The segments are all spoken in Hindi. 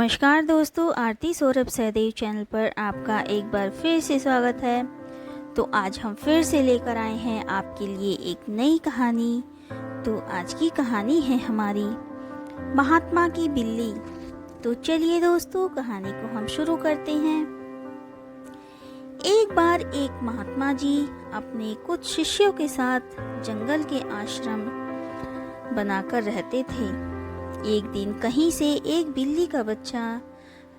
नमस्कार दोस्तों, आरती सौरभ सहदेव चैनल पर आपका एक बार फिर से स्वागत है। तो आज हम फिर से लेकर आए हैं आपके लिए एक नई कहानी। तो आज की कहानी है हमारी महात्मा की बिल्ली। तो चलिए दोस्तों, कहानी को हम शुरू करते हैं। एक बार एक महात्मा जी अपने कुछ शिष्यों के साथ जंगल के आश्रम बनाकर रहते थे। एक दिन कहीं से एक बिल्ली का बच्चा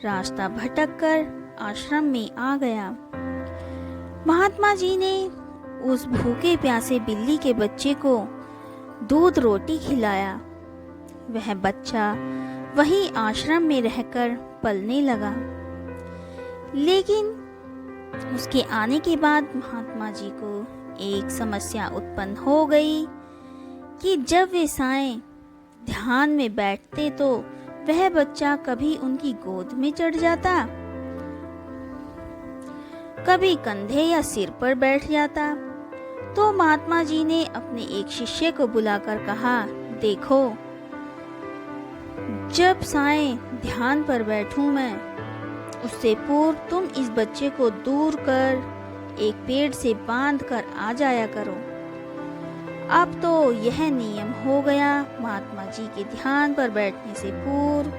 रास्ता भटककर आश्रम में आ गया। महात्मा जी ने उस भूखे प्यासे बिल्ली के बच्चे को दूध रोटी खिलाया। वह बच्चा वहीं आश्रम में रहकर पलने लगा। लेकिन उसके आने के बाद महात्मा जी को एक समस्या उत्पन्न हो गई कि जब वे साएं ध्यान में बैठते तो वह बच्चा कभी उनकी गोद में चढ़ जाता, कभी कंधे या सिर पर बैठ जाता। तो महात्मा जी ने अपने एक शिष्य को बुलाकर कहा, देखो, जब साएं ध्यान पर बैठूं मैं, उससे पूर्व तुम इस बच्चे को दूर कर एक पेड़ से बांध कर आ जाया करो। अब तो यह नियम हो गया। महात्मा जी के ध्यान पर बैठने से पूर्व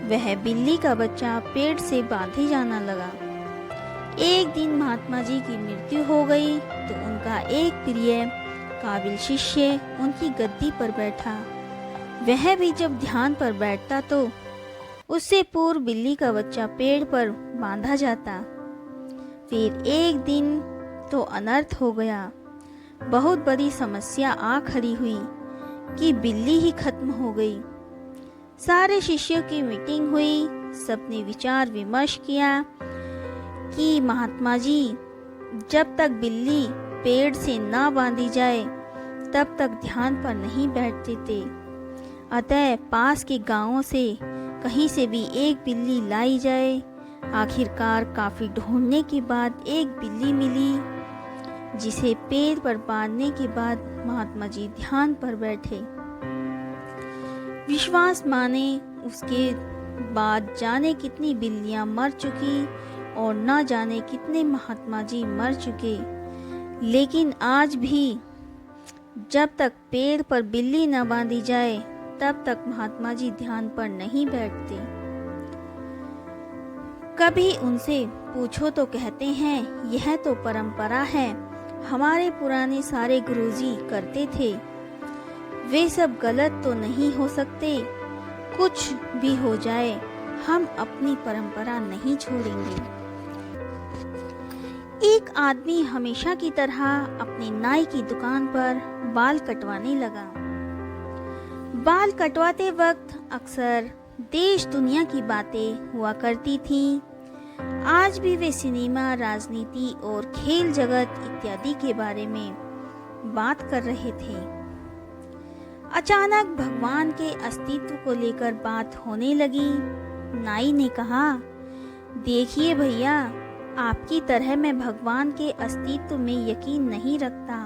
वह बिल्ली का बच्चा पेड़ से बांधे जाना लगा। एक दिन महात्मा जी की मृत्यु हो गई तो उनका एक प्रिय काबिल शिष्य उनकी गद्दी पर बैठा। वह भी जब ध्यान पर बैठता तो उससे पूर्व बिल्ली का बच्चा पेड़ पर बांधा जाता। फिर एक दिन तो अनर्थ हो गया। बहुत बड़ी समस्या आ खड़ी हुई कि बिल्ली ही खत्म हो गई। सारे शिष्यों की मीटिंग हुई। सबने विचार विमर्श किया कि महात्मा जी जब तक बिल्ली पेड़ से ना बांधी जाए तब तक ध्यान पर नहीं बैठते थे। अतः पास के गांवों से कहीं से भी एक बिल्ली लाई जाए। आखिरकार काफी ढूंढने के बाद एक बिल्ली मिली, जिसे पेड़ पर बांधने के बाद महात्मा जी ध्यान पर बैठे। विश्वास माने उसके बाद जाने कितनी बिल्लियां मर चुकी और ना जाने कितने महात्मा जी मर चुके। लेकिन आज भी जब तक पेड़ पर बिल्ली न बांधी जाए तब तक महात्मा जी ध्यान पर नहीं बैठते। कभी उनसे पूछो तो कहते हैं यह तो परंपरा है, हमारे पुराने सारे गुरुजी करते थे, वे सब गलत तो नहीं हो सकते। कुछ भी हो जाए हम अपनी परंपरा नहीं छोड़ेंगे। एक आदमी हमेशा की तरह अपने नाई की दुकान पर बाल कटवाने लगा। बाल कटवाते वक्त अक्सर देश दुनिया की बातें हुआ करती थीं। आज भी वे सिनेमा, राजनीति और खेल जगत इत्यादि के बारे में बात कर रहे थे। अचानक भगवान के अस्तित्व को लेकर बात होने लगी। नाई ने कहा, देखिए भैया, आपकी तरह मैं भगवान के अस्तित्व में यकीन नहीं रखता।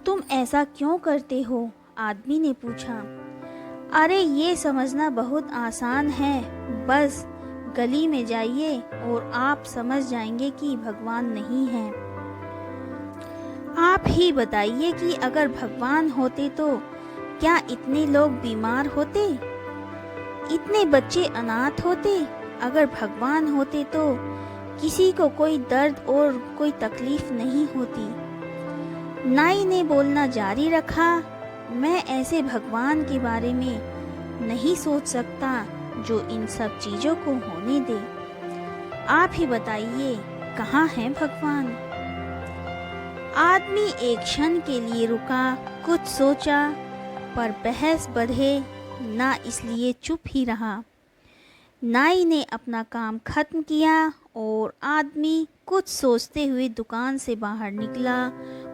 तुम ऐसा क्यों करते हो? आदमी ने पूछा। अरे ये समझना बहुत आसान है, बस गली में जाइए और आप समझ जाएंगे कि भगवान नहीं है। आप ही बताइए कि अगर भगवान होते तो क्या इतने लोग बीमार होते, इतने बच्चे अनाथ होते? अगर भगवान होते तो किसी को कोई दर्द और कोई तकलीफ नहीं होती। नाई ने बोलना जारी रखा, मैं ऐसे भगवान के बारे में नहीं सोच सकता जो इन सब चीजों को होने दे। आप ही बताइए, कहाँ है भगवान? आदमी एक क्षण के लिए रुका, कुछ सोचा, पर बहस बढ़े ना, इसलिए चुप ही रहा। नाई ने अपना काम खत्म किया और आदमी कुछ सोचते हुए दुकान से बाहर निकला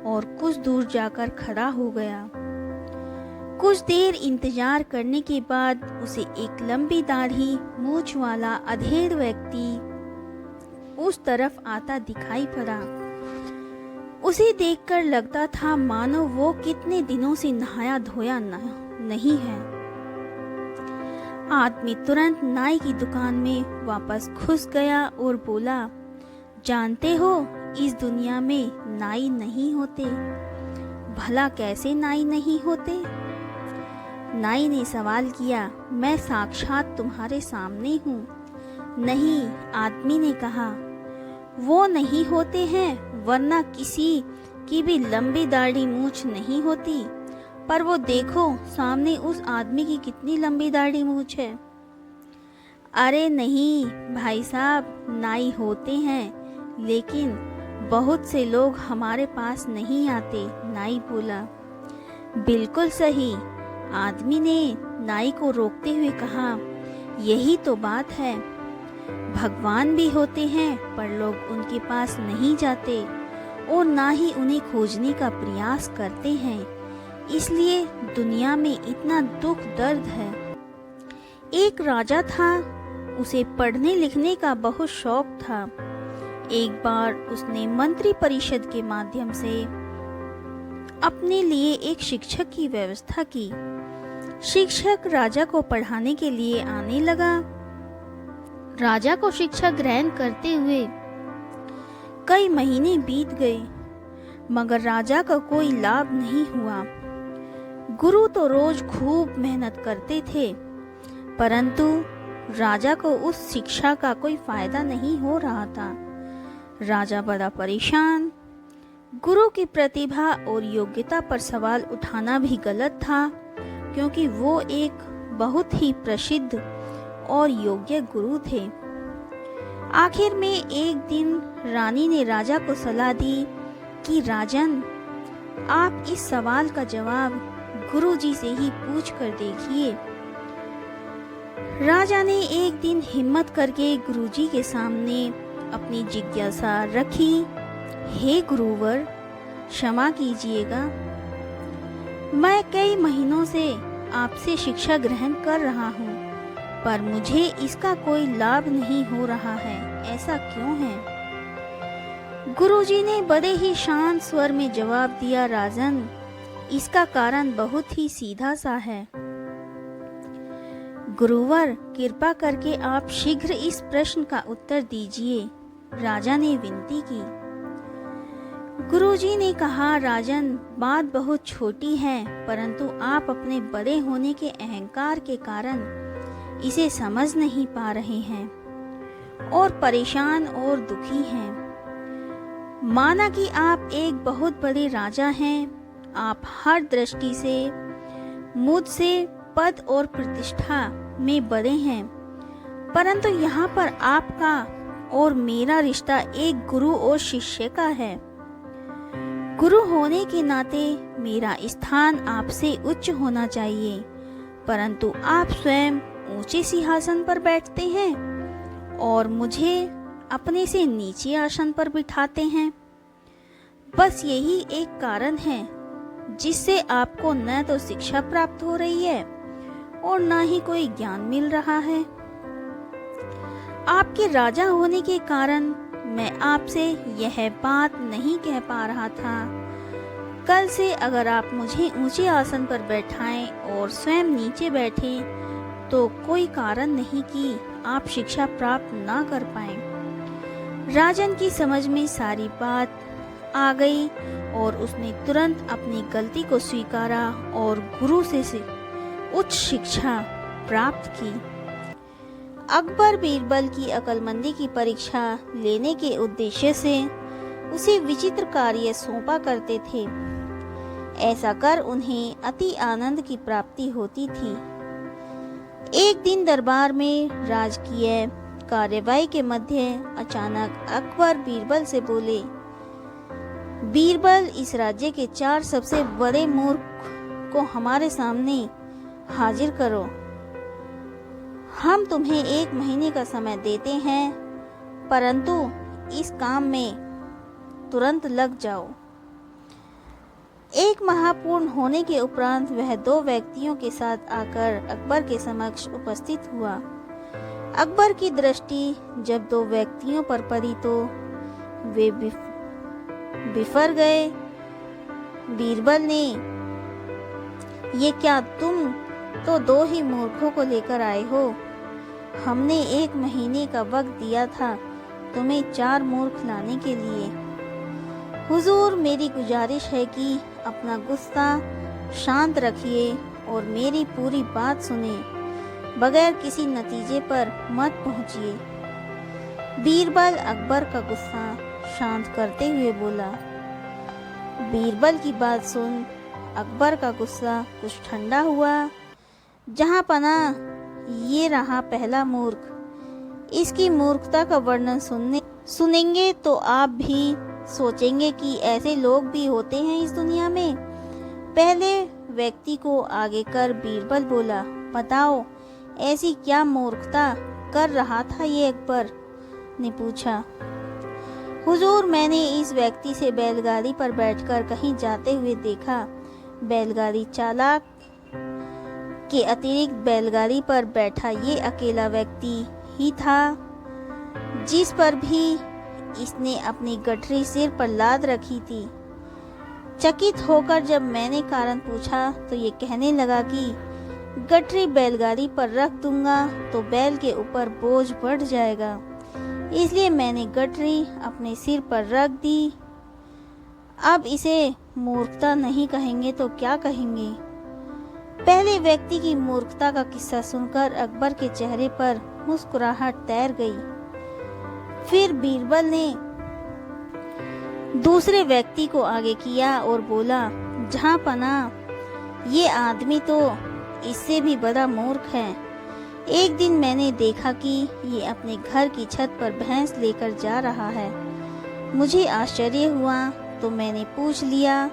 और कुछ दूर जाकर खड़ा हो गया। कुछ देर इंतजार करने के बाद उसे एक लंबी दाढ़ी मूंछ वाला अधेड़ व्यक्ति उस तरफ आता दिखाई पड़ा। उसे देखकर लगता था मानो वो कितने दिनों से नहाया धोया नहीं है। आदमी तुरंत नाई की दुकान में वापस घुस गया और बोला, जानते हो इस दुनिया में नाई नहीं होते। भला कैसे नाई नहीं होते? नाई ने सवाल किया, मैं साक्षात तुम्हारे सामने हूँ। नहीं, आदमी ने कहा, वो नहीं होते हैं, वरना किसी की भी लंबी दाढ़ी मूछ नहीं होती। पर वो देखो सामने उस आदमी की कितनी लंबी दाढ़ी मूछ है। अरे नहीं भाई साहब, नाई होते हैं, लेकिन बहुत से लोग हमारे पास नहीं आते। नाई बोला। बिल्कुल सही, आदमी ने नाई को रोकते हुए कहा, यही तो बात है। भगवान भी होते हैं, पर लोग उनके पास नहीं जाते और ना ही उन्हें खोजने का प्रयास करते हैं। इसलिए दुनिया में इतना दुख दर्द है। एक राजा था, उसे पढ़ने लिखने का बहुत शौक था। एक बार उसने मंत्री परिषद के माध्यम से अपने लिए एक शिक्षक की व्यवस्था की। शिक्षक राजा को पढ़ाने के लिए आने लगा। राजा को शिक्षा ग्रहण करते हुए कई महीने बीत गए, मगर राजा का कोई लाभ नहीं हुआ। गुरु तो रोज खूब मेहनत करते थे, परंतु राजा को उस शिक्षा का कोई फायदा नहीं हो रहा था। राजा बड़ा परेशान। गुरु की प्रतिभा और योग्यता पर सवाल उठाना भी गलत था, क्योंकि वो एक बहुत ही प्रसिद्ध और योग्य गुरु थे। आखिर में एक दिन रानी ने राजा को सलाह दी कि राजन, आप इस सवाल का जवाब गुरुजी से ही पूछ कर देखिए। राजा ने एक दिन हिम्मत करके गुरुजी के सामने अपनी जिज्ञासा रखी। हे गुरुवर, क्षमा कीजिएगा, मैं कई महीनों से आपसे शिक्षा ग्रहण कर रहा हूँ, पर मुझे इसका कोई लाभ नहीं हो रहा है। ऐसा क्यों है? गुरुजी ने बड़े ही शांत स्वर में जवाब दिया, राजन, इसका कारण बहुत ही सीधा सा है। गुरुवर, कृपा करके आप शीघ्र इस प्रश्न का उत्तर दीजिए, राजा ने विनती की। गुरुजी ने कहा, राजन, बात बहुत छोटी है, परंतु आप अपने बड़े होने के अहंकार के कारण इसे समझ नहीं पा रहे हैं और परेशान और दुखी हैं। माना कि आप एक बहुत बड़े राजा हैं, आप हर दृष्टि से मुझसे पद और प्रतिष्ठा में बड़े हैं, परंतु यहाँ पर आपका और मेरा रिश्ता एक गुरु और शिष्य का है। गुरु होने के नाते मेरा स्थान आपसे उच्च होना चाहिए, परंतु आप स्वयं ऊंचे सिंहासन पर बैठते हैं और मुझे अपने से नीचे आसन पर बिठाते हैं। बस यही एक कारण है जिससे आपको न तो शिक्षा प्राप्त हो रही है और न ही कोई ज्ञान मिल रहा है। आपके राजा होने के कारण मैं आपसे यह बात नहीं कह पा रहा था। कल से अगर आप मुझे ऊंचे आसन पर बैठाएं और स्वयं नीचे बैठें, तो कोई कारण नहीं कि आप शिक्षा प्राप्त ना कर पाएं। राजन की समझ में सारी बात आ गई और उसने तुरंत अपनी गलती को स्वीकारा और गुरु से उच्च शिक्षा प्राप्त की। अकबर बीरबल की अक्लमंदी की परीक्षा लेने के उद्देश्य से उसे विचित्र कार्य सौंपा करते थे। ऐसा कर उन्हें अति आनंद की प्राप्ति होती थी। एक दिन दरबार में राजकीय कार्यवाही के मध्य अचानक अकबर बीरबल से बोले, बीरबल, इस राज्य के 4 सबसे बड़े मूर्ख को हमारे सामने हाजिर करो। हम तुम्हें 1 महीने का समय देते हैं, परंतु इस काम में तुरंत लग जाओ। 1 माह पूर्ण होने के उपरांत वह 2 व्यक्तियों के साथ आकर अकबर के समक्ष उपस्थित हुआ। अकबर की दृष्टि जब 2 व्यक्तियों पर पड़ी तो वे बिफर गए। बीरबल ने, ये क्या तुम तो 2 ही मूर्खों को लेकर आए हो। हमने 1 महीने का वक्त दिया था तुम्हें 4 मूर्ख लाने के लिए। हुजूर, मेरी गुजारिश है कि अपना गुस्सा शांत रखिए और मेरी पूरी बात सुने, बगैर किसी नतीजे पर मत पहुंचिए। बीरबल अकबर का गुस्सा शांत करते हुए बोला। बीरबल की बात सुन अकबर का गुस्सा कुछ ठंडा हुआ। जहां पना, ये रहा पहला मूर्ख। इसकी मूर्खता का वर्णन सुनेंगे तो आप भी सोचेंगे कि ऐसे लोग भी होते हैं इस दुनिया में। पहले व्यक्ति को आगे कर बीरबल बोला, बताओ ऐसी क्या मूर्खता कर रहा था ये? अकबर ने पूछा। हुजूर, मैंने इस व्यक्ति से बैलगाड़ी पर बैठकर कहीं जाते हुए देखा। बैलगाड़ी चालक के अतिरिक्त बैलगाड़ी पर बैठा ये अकेला व्यक्ति ही था जिस पर भी इसने अपनी गठरी सिर पर लाद रखी थी। चकित होकर जब मैंने कारण पूछा तो ये कहने लगा कि गठरी बैलगाड़ी पर रख दूंगा तो बैल के ऊपर बोझ बढ़ जाएगा, इसलिए मैंने गठरी अपने सिर पर रख दी। अब इसे मूर्खता नहीं कहेंगे तो क्या कहेंगे? पहले व्यक्ति की मूर्खता का किस्सा सुनकर अकबर के चेहरे पर मुस्कुराहट तैर गई। फिर बीरबल ने दूसरे व्यक्ति को आगे किया और बोला, जहां पना, ये आदमी तो इससे भी बड़ा मूर्ख है। एक दिन मैंने देखा कि ये अपने घर की छत पर भैंस लेकर जा रहा है। मुझे आश्चर्य हुआ तो मैंने पूछ लिया,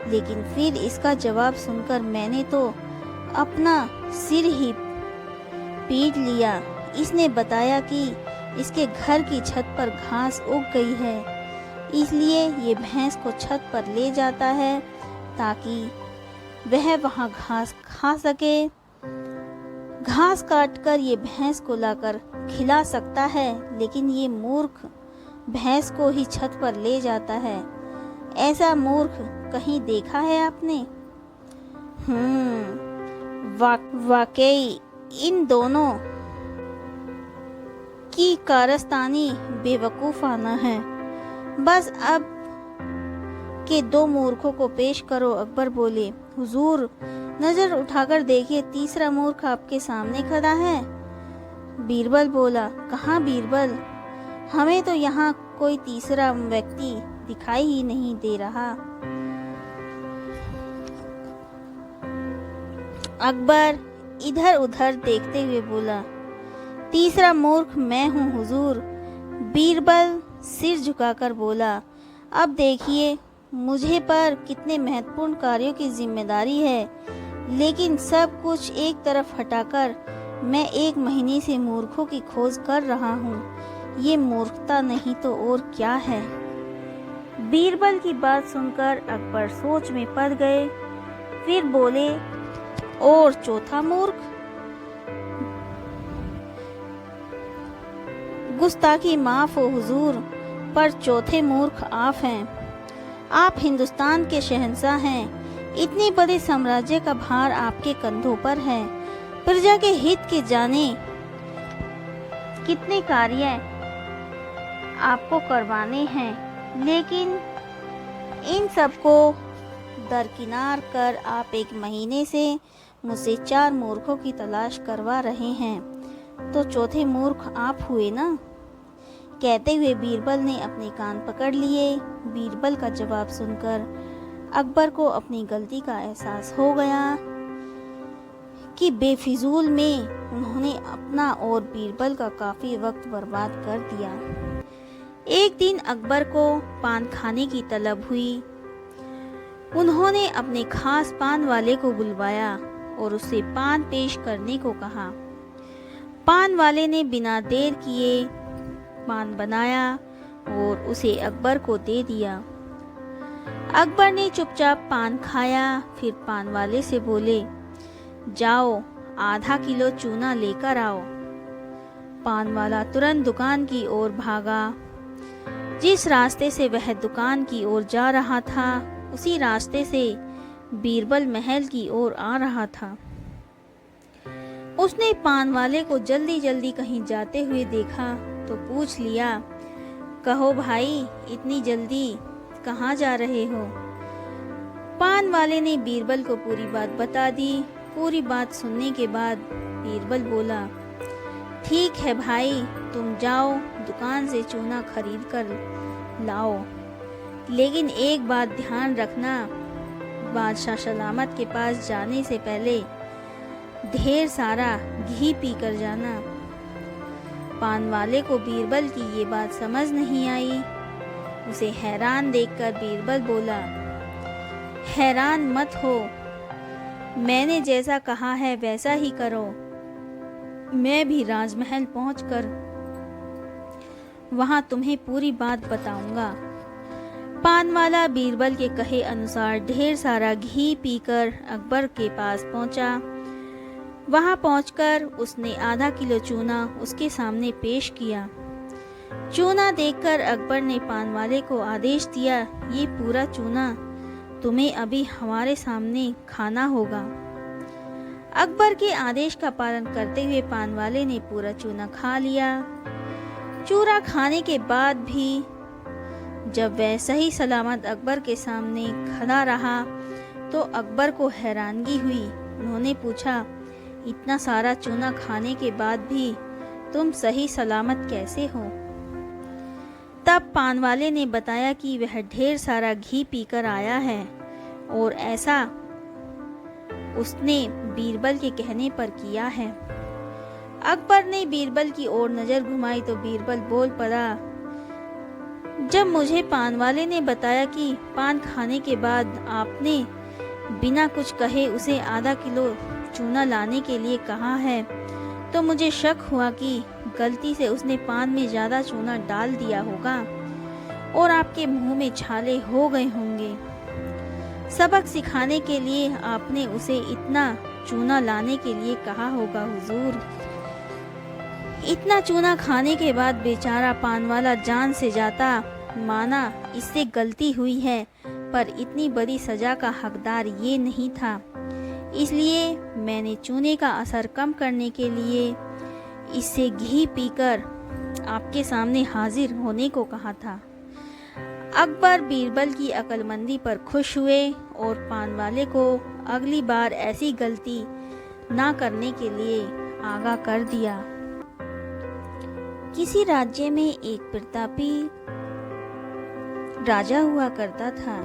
लेकिन फिर इसका जवाब सुनकर मैंने तो अपना सिर ही पीट लिया। इसने बताया कि इसके घर की छत पर घास उग गई है, इसलिए ये भैंस को छत पर ले जाता है ताकि वह वहां घास खा सके। घास काटकर ये भैंस को लाकर खिला सकता है, लेकिन ये मूर्ख भैंस को ही छत पर ले जाता है। ऐसा मूर्ख कहीं देखा है आपने? वाकई इन दोनों की कारस्तानी बेवकूफाना है। बस अब के 2 मूर्खों को पेश करो। अकबर बोले, हुजूर, नजर उठाकर देखिए, तीसरा मूर्ख आपके सामने खड़ा है। बीरबल बोला, कहाँ बीरबल? हमें तो यहाँ कोई तीसरा व्यक्ति दिखाई ही नहीं दे रहा। अकबर इधर उधर देखते हुए बोला, तीसरा मूर्ख मैं हूँ हुजूर। बीरबल सिर झुकाकर बोला, अब देखिए मुझे पर कितने महत्वपूर्ण कार्यों की जिम्मेदारी है, लेकिन सब कुछ एक तरफ हटाकर मैं 1 महीने से मूर्खों की खोज कर रहा हूँ। ये मूर्खता नहीं तो और क्या है? बीरबल की बात सुनकर अकबर सोच में पड़ गए। फिर बोले, और चौथा मूर्ख? गुस्ताखी माफ हो हुजूर, पर चौथे मूर्ख आप हैं। आप हिंदुस्तान के शहंशाह हैं। इतने बड़े साम्राज्य का भार आपके कंधों पर है। प्रजा के हित के जाने कितने कार्य आपको करवाने हैं, लेकिन इन सबको दरकिनार कर आप 1 महीने से मुझसे 4 मूर्खों की तलाश करवा रहे हैं, तो चौथे मूर्ख आप हुए ना? कहते हुए बीरबल ने अपने कान पकड़ लिए। बीरबल का जवाब सुनकर अकबर को अपनी गलती का एहसास हो गया कि बेफिजूल में उन्होंने अपना और बीरबल का काफी वक्त बर्बाद कर दिया। एक दिन अकबर को पान खाने की तलब हुई। उन्होंने अपने खास पान वाले को बुलवाया और उसे पान पेश करने को कहा। पान वाले ने बिना देर किए पान बनाया और उसे अकबर को दे दिया। अकबर ने चुपचाप पान खाया। फिर पान वाले से बोले, जाओ आधा किलो चूना लेकर आओ। पान वाला तुरंत दुकान की ओर भागा। जिस रास्ते से वह दुकान की ओर जा रहा था, उसी रास्ते से बीरबल महल की ओर आ रहा था। उसने पान वाले को जल्दी जल्दी कहीं जाते हुए देखा तो पूछ लिया, कहो भाई, इतनी जल्दी कहाँ जा रहे हो? पान वाले ने बीरबल को पूरी बात बता दी। पूरी बात सुनने के बाद बीरबल बोला, ठीक है भाई, तुम जाओ दुकान से चूना खरीद कर लाओ, लेकिन एक बात ध्यान रखना, बादशाह सलामत के पास जाने से पहले ढेर सारा घी पी कर जाना। पान वाले को बीरबल की ये बात समझ नहीं आई। उसे हैरान देखकर बीरबल बोला, हैरान मत हो, मैंने जैसा कहा है वैसा ही करो। मैं भी राजमहल पहुंचकर वहां तुम्हें पूरी बात बताऊंगा। पान वाला बीरबल के कहे अनुसार ढेर सारा घी पीकर अकबर के पास पहुंचा। वहां पहुंचकर उसने आधा किलो चूना उसके सामने पेश किया। चूना देखकर अकबर ने पान वाले को आदेश दिया, ये पूरा चूना तुम्हें अभी हमारे सामने खाना होगा। अकबर के आदेश का पालन करते हुए पान वाले ने पूरा चूना खा लिया। चूरा खाने के बाद भी जब वह सही सलामत अकबर के सामने खड़ा रहा तो अकबर को हैरानगी हुई। उन्होंने पूछा, इतना सारा चूना खाने के बाद भी तुम सही सलामत कैसे हो? तब पान वाले ने बताया कि वह ढेर सारा घी पीकर आया है और ऐसा उसने बीरबल के कहने पर किया है। अकबर ने बीरबल की ओर नजर घुमाई तो बीरबल बोल पड़ा, जब मुझे पान वाले ने बताया कि पान खाने के बाद आपने बिना कुछ कहे उसे आधा किलो चूना लाने के लिए कहा है, तो मुझे शक हुआ कि गलती से उसने पान में ज्यादा चूना डाल दिया होगा और आपके मुंह में छाले हो गए होंगे। सबक सिखाने के लिए आपने उसे इतना चूना लाने के लिए कहा होगा हुजूर। इतना चूना खाने के बाद बेचारा पान वाला जान से जाता। माना इससे गलती हुई है, पर इतनी बड़ी सजा का हकदार ये नहीं था। इसलिए मैंने चूने का असर कम करने के लिए इससे घी पीकर आपके सामने हाजिर होने को कहा था। अकबर बीरबल की अक्लमंदी पर खुश हुए और पान वाले को अगली बार ऐसी गलती ना करने के लिए आगाह कर दिया। किसी राज्य में एक प्रतापी राजा हुआ करता था।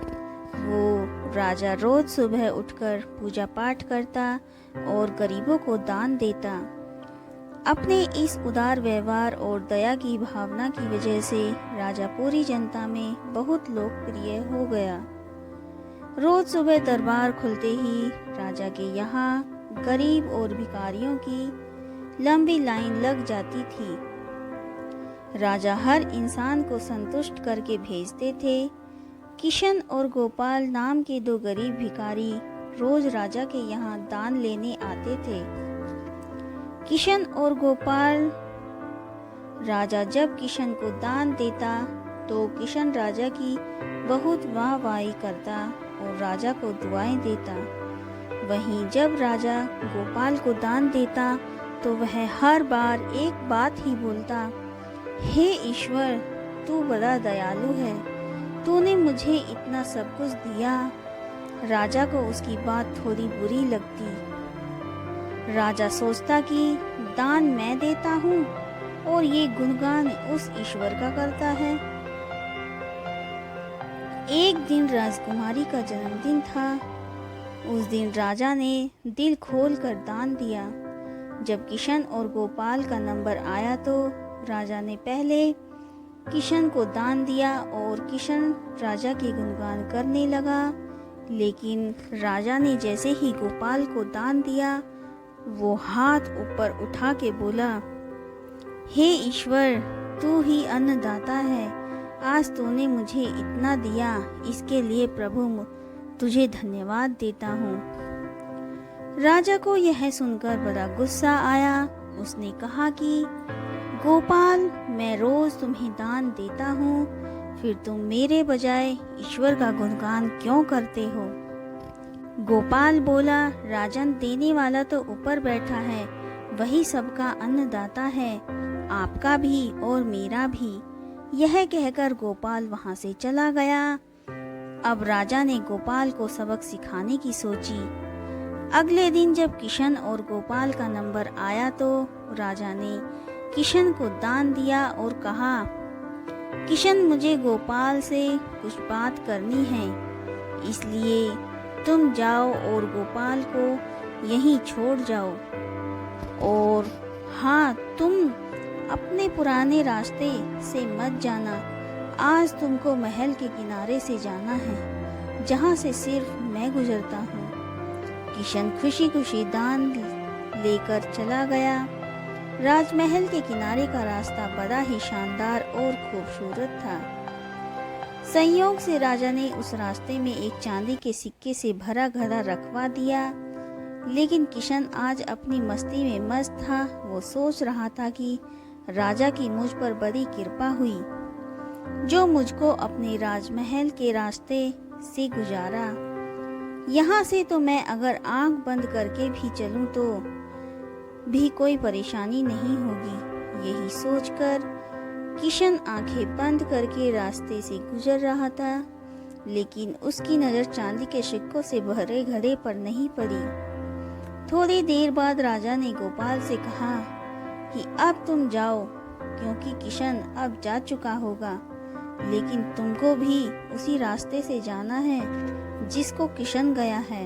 वो राजा रोज सुबह उठकर पूजा पाठ करता और गरीबों को दान देता। अपने इस उदार व्यवहार और दया की भावना की वजह से राजा पूरी जनता में बहुत लोकप्रिय हो गया। रोज सुबह दरबार खुलते ही राजा के यहाँ गरीब और भिखारियों की लंबी लाइन लग जाती थी। राजा हर इंसान को संतुष्ट करके भेजते थे। किशन और गोपाल नाम के दो गरीब भिखारी रोज राजा के यहाँ दान लेने आते थे। किशन और गोपाल राजा जब किशन को दान देता तो किशन राजा की बहुत वाहवाही करता और राजा को दुआएं देता। वहीं जब राजा गोपाल को दान देता तो वह हर बार एक बात ही बोलता, हे ईश्वर, तू बड़ा दयालु है, तूने मुझे इतना सब कुछ दिया। राजा को उसकी बात थोड़ी बुरी लगती। राजा सोचता कि दान मैं देता हूँ और ये गुणगान उस ईश्वर का करता है। एक दिन राजकुमारी का जन्मदिन था। उस दिन राजा ने दिल खोल कर दान दिया। जब किशन और गोपाल का नंबर आया तो राजा ने पहले किशन को दान दिया और किशन राजा के गुणगान करने लगा। लेकिन राजा ने जैसे ही गोपाल को दान दिया, वो हाथ ऊपर उठा के बोला, हे ईश्वर, तू ही अन्नदाता है। आज तूने मुझे इतना दिया, इसके लिए प्रभु तुझे धन्यवाद देता हूँ। राजा को यह सुनकर बड़ा गुस्सा आया। उसने कहा कि गोपाल, मैं रोज तुम्हें दान देता हूँ, फिर तुम मेरे बजाय ईश्वर का गुणगान क्यों करते हो? गोपाल बोला, राजन, देने वाला तो ऊपर बैठा है, वही सबका अन्नदाता है, आपका भी और मेरा भी। यह कहकर गोपाल वहां से चला गया। अब राजा ने गोपाल को सबक सिखाने की सोची। अगले दिन जब किशन और गोपाल का नंबर आया तो राजा ने किशन को दान दिया और कहा, किशन, मुझे गोपाल से कुछ बात करनी है, इसलिए तुम जाओ और गोपाल को यहीं छोड़ जाओ। और हाँ, तुम अपने पुराने रास्ते से मत जाना। आज तुमको महल के किनारे से जाना है, जहाँ से सिर्फ मैं गुजरता हूँ। किशन खुशी खुशी दान लेकर चला गया। राजमहल के किनारे का रास्ता बड़ा ही शानदार और खूबसूरत था। संयोग से राजा ने उस रास्ते में एक चांदी के सिक्के से भरा घड़ा रखवा दिया। लेकिन किशन आज अपनी मस्ती में मस्त था। वो सोच रहा था कि राजा की मुझ पर बड़ी कृपा हुई, जो मुझको अपने राजमहल के रास्ते से गुजारा। यहाँ से तो मैं अगर आंख बंद करके भी चलूं तो भी कोई परेशानी नहीं होगी। यही सोचकर किशन आंखें बंद करके रास्ते से गुजर रहा था, लेकिन उसकी नज़र चांदी के सिक्कों से भरे घड़े पर नहीं पड़ी। थोड़ी देर बाद राजा ने गोपाल से कहा कि अब तुम जाओ, क्योंकि किशन अब जा चुका होगा, लेकिन तुमको भी उसी रास्ते से जाना है जिसको किशन गया है।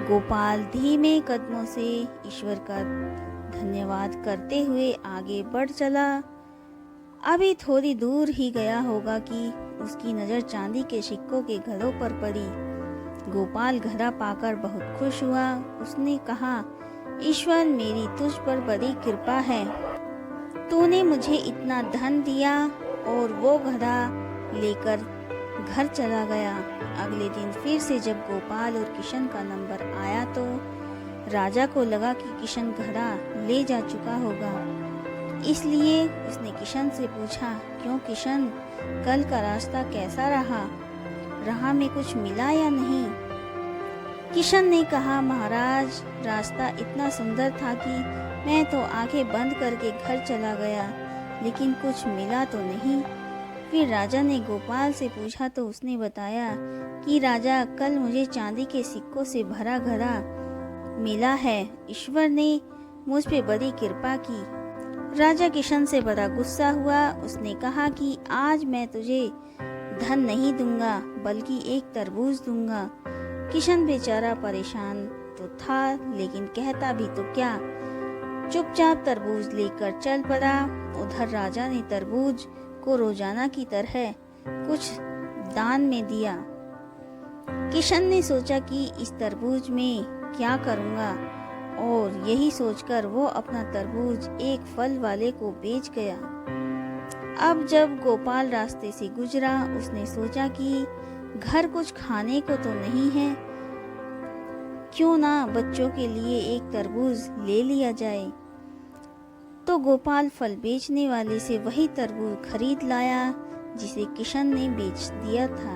गोपाल धीमे कदमों से ईश्वर का धन्यवाद करते हुए आगे बढ़ चला। अभी थोड़ी दूर ही गया होगा कि उसकी नज़र चांदी के सिक्कों के घड़ों पर पड़ी। गोपाल घड़ा पाकर बहुत खुश हुआ। उसने कहा, ईश्वर, मेरी तुझ पर बड़ी कृपा है। तूने मुझे इतना धन दिया। और वो घड़ा लेकर घर चला गया। अगले दिन फिर से जब गोपाल और किशन का नंबर आया तो राजा को लगा कि किशन घड़ा ले जा चुका होगा। इसलिए उसने किशन से पूछा, क्यों किशन, कल का रास्ता कैसा रहा? राह में कुछ मिला या नहीं? किशन ने कहा, महाराज, रास्ता इतना सुंदर था कि मैं तो आंखें बंद करके घर चला गया, लेकिन कुछ मिला तो नहीं। फिर राजा ने गोपाल से पूछा तो उसने बताया कि राजा, कल मुझे चांदी के सिक्कों से भरा घड़ा मिला है। ईश्वर ने मुझ पे बड़ी कृपा की। राजा किशन से बड़ा गुस्सा हुआ। उसने कहा कि आज मैं तुझे धन नहीं दूंगा, बल्कि एक तरबूज दूंगा। किशन बेचारा परेशान तो था, लेकिन कहता भी तो क्या। चुपचाप तरबूज लेकर चल पड़ा। उधर राजा ने तरबूज को रोजाना की तरह कुछ दान में दिया। किशन ने सोचा कि इस तरबूज में क्या करूंगा, और यही सोचकर वो अपना तरबूज एक फल वाले को बेच गया। अब जब गोपाल रास्ते से गुजरा, उसने सोचा कि घर कुछ खाने को तो नहीं है, क्यों ना बच्चों के लिए एक तरबूज ले लिया जाए। तो गोपाल फल बेचने वाले से वही तरबूज खरीद लाया जिसे किशन ने बेच दिया था।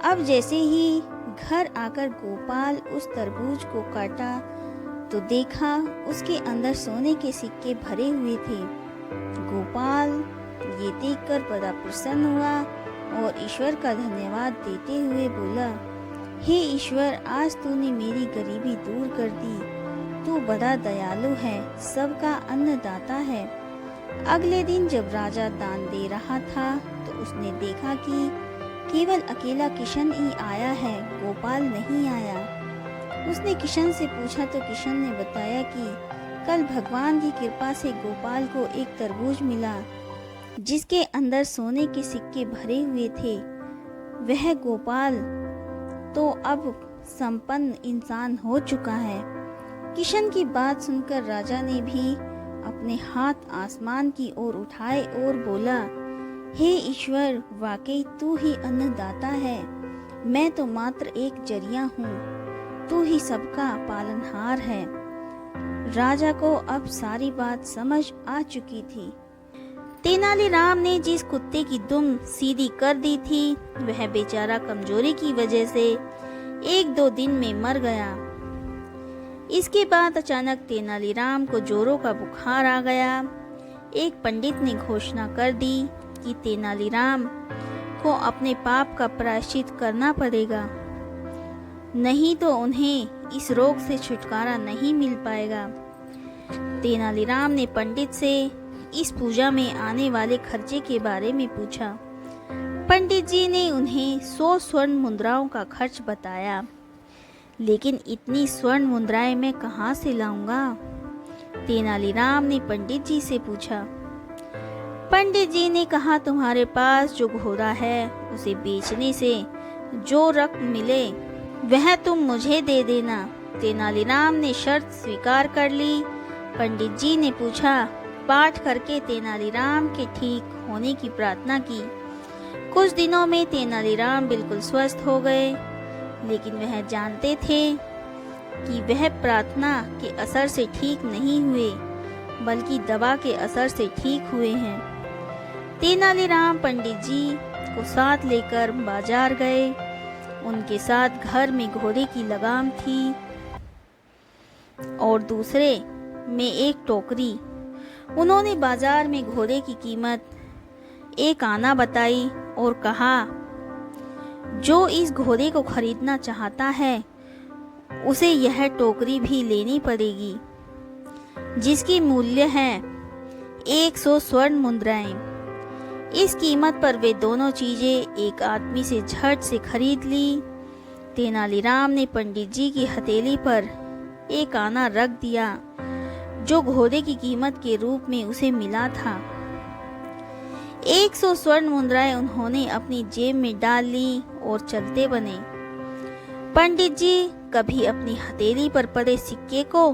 अब जैसे ही घर आकर गोपाल उस तरबूज को काटा तो देखा उसके अंदर सोने के सिक्के भरे हुए थे। गोपाल ये देखकर बड़ा प्रसन्न हुआ और ईश्वर का धन्यवाद देते हुए बोला, हे ईश्वर, आज तूने मेरी गरीबी दूर कर दी। तू बड़ा दयालु है, सबका अन्नदाता है। अगले दिन जब राजा दान दे रहा था तो उसने देखा कि केवल अकेला किशन ही आया है, गोपाल नहीं आया। उसने किशन से पूछा तो किशन ने बताया कि कल भगवान की कृपा से गोपाल को एक तरबूज मिला जिसके अंदर सोने के सिक्के भरे हुए थे। वह गोपाल तो अब संपन्न इंसान हो चुका है। किशन की बात सुनकर राजा ने भी अपने हाथ आसमान की ओर उठाए और बोला, हे ईश्वर, वाकई तू ही अन्नदाता है। मैं तो मात्र एक जरिया हूँ, तू ही सबका पालनहार है। राजा को अब सारी बात समझ आ चुकी थी। तेनालीराम ने जिस कुत्ते की दुम सीधी कर दी थी, वह बेचारा कमजोरी की वजह से 1-2 दिन में मर गया। इसके बाद अचानक तेनालीराम को जोरों का बुखार आ गया। एक पंडित ने घोषणा कर दी कि तेनालीराम को अपने पाप का प्रायश्चित करना पड़ेगा, नहीं तो उन्हें इस रोग से छुटकारा नहीं मिल पाएगा। तेनालीराम ने पंडित से इस पूजा में आने वाले खर्चे के बारे में पूछा। पंडित जी ने उन्हें 100 स्वर्ण मुद्राओं का खर्च बताया। लेकिन इतनी स्वर्ण मुद्राएं मैं कहाँ से लाऊंगा? तेनालीराम ने पंडित जी से पूछा। पंडित जी ने कहा, तुम्हारे पास जो घोड़ा है उसे बेचने से जो रकम मिले वह तुम मुझे दे देना। तेनालीराम ने शर्त स्वीकार कर ली। पंडित जी ने पूछा। पाठ करके तेनालीराम के ठीक होने की प्रार्थना की। कुछ दिनों में तेनालीराम बिल्कुल स्वस्थ हो गए, लेकिन वह जानते थे कि वह प्रार्थना के असर से ठीक नहीं हुए, बल्कि दवा के असर से ठीक हुए हैं। तेनालीराम पंडित जी को साथ लेकर बाजार गए। उनके साथ घर में घोड़े की लगाम थी और दूसरे में एक टोकरी। उन्होंने बाजार में घोड़े की कीमत 1 आना बताई और कहा, जो इस घोड़े को खरीदना चाहता है उसे यह टोकरी भी लेनी पड़ेगी, जिसकी मूल्य है 100 स्वर्ण मुद्राएं। इस कीमत पर वे दोनों चीजें एक आदमी से झट से खरीद ली। तेनालीराम ने पंडित जी की हथेली पर 1 आना रख दिया, जो घोड़े की कीमत के रूप में उसे मिला था। 100 स्वर्ण मुद्राएं उन्होंने अपनी जेब में डाल ली और चलते बने। पंडित जी कभी अपनी हथेली पर पड़े सिक्के को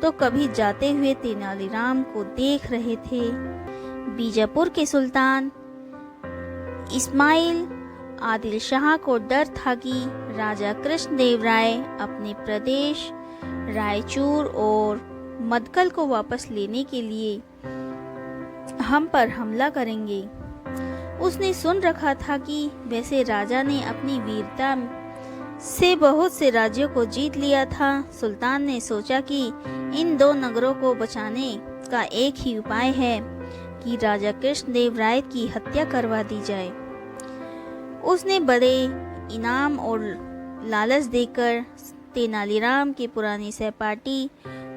तो कभी जाते हुए तेनालीराम को देख रहे थे। बीजापुर के सुल्तान इस्माइल आदिल शाह को डर था कि राजा कृष्णदेव राय अपने प्रदेश रायचूर और मदकल को वापस लेने के लिए हम पर हमला करेंगे। उसने सुन रखा था कि वैसे राजा ने अपनी वीरता से बहुत से राज्यों को जीत लिया था। सुल्तान ने सोचा कि इन 2 नगरों को बचाने का एक ही उपाय है कि राजा कृष्णदेव राय की हत्या करवा दी जाए। उसने बड़े इनाम और लालच देकर तेनालीराम के पुराने सहपाठी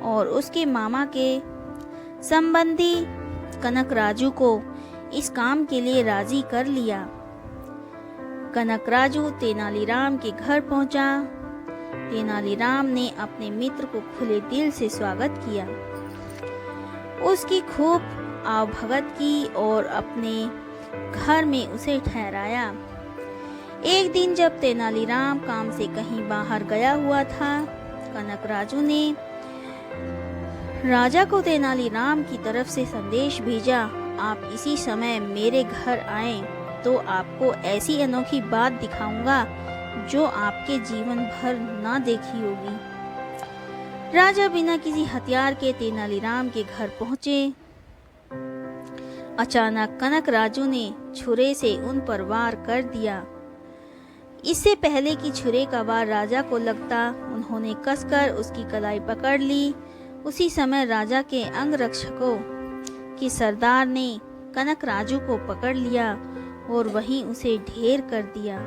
और उसके मामा के संबंधी कनकराजू को इस काम के लिए राजी कर लिया। कनकराजू तेनालीराम के घर पहुंचा। तेनालीराम ने अपने मित्र को खुले दिल से स्वागत किया, उसकी खूब आवभगत की और अपने घर में उसे ठहराया। एक दिन जब तेनालीराम काम से कहीं बाहर गया हुआ था, कनकराजू ने राजा को तेनालीराम की तरफ से संदेश भेजा, आप इसी समय मेरे घर आएं तो आपको ऐसी अनोखी बात दिखाऊंगा जो आपके जीवन भर ना देखी होगी। राजा बिना किसी हथियार के तेनालीराम के घर पहुंचे। अचानक कनकराजू ने छुरे से उन पर वार कर दिया। इससे पहले कि छुरे का वार राजा को लगता, उन्होंने कसकर उसकी कलाई पकड़ ली। उसी समय राजा के अंगरक्षकों के सरदार ने कनकराजू को पकड़ लिया और वहीं उसे ढेर कर दिया।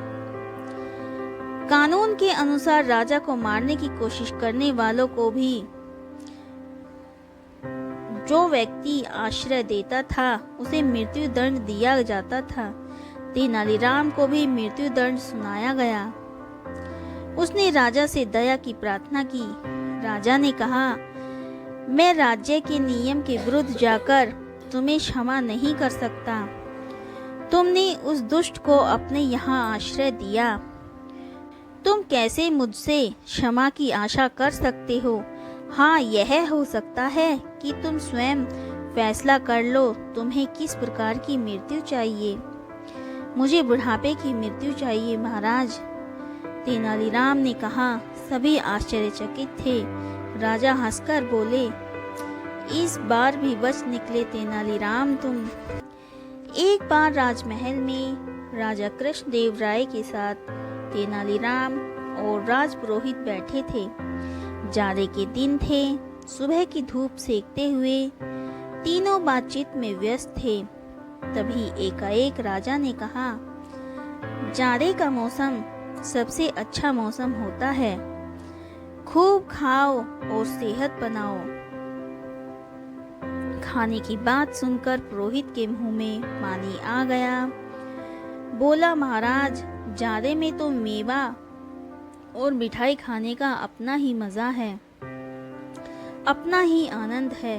कानून के अनुसार राजा को मारने की कोशिश करने वालों को भी जो व्यक्ति आश्रय देता था उसे मृत्यु दंड दिया जाता था। तेनालीराम को भी मृत्यु दंड सुनाया गया। उसने राजा से दया की प्रार्थना की। राजा ने कहा, मैं राज्य के नियम के विरुद्ध जाकर तुम्हें क्षमा नहीं कर सकता। तुमने उस दुष्ट को अपने यहाँ आश्रय दिया। तुम कैसे मुझसे क्षमा की आशा कर सकते हो? हाँ, यह हो सकता है कि तुम स्वयं फैसला कर लो तुम्हें किस प्रकार की मृत्यु चाहिए। मुझे बुढ़ापे की मृत्यु चाहिए महाराज। तेनालीराम ने कहा। सभी आश्चर्यचकित थे। राजा हंसकर बोले, इस बार भी बच निकले तेनालीराम तुम। एक बार राजमहल में राजा कृष्णदेव राय के साथ तेनालीराम और राजपुरोहित बैठे थे। जाड़े के दिन थे। सुबह की धूप सेकते हुए तीनों बातचीत में व्यस्त थे। तभी एकाएक राजा ने कहा, जाड़े का मौसम सबसे अच्छा मौसम होता है। खूब खाओ और सेहत बनाओ। खाने की बात सुनकर पुरोहित के मुंह में पानी आ गया। बोला, महाराज, जाड़े में तो मेवा और मिठाई खाने का अपना ही मजा है, अपना ही आनंद है।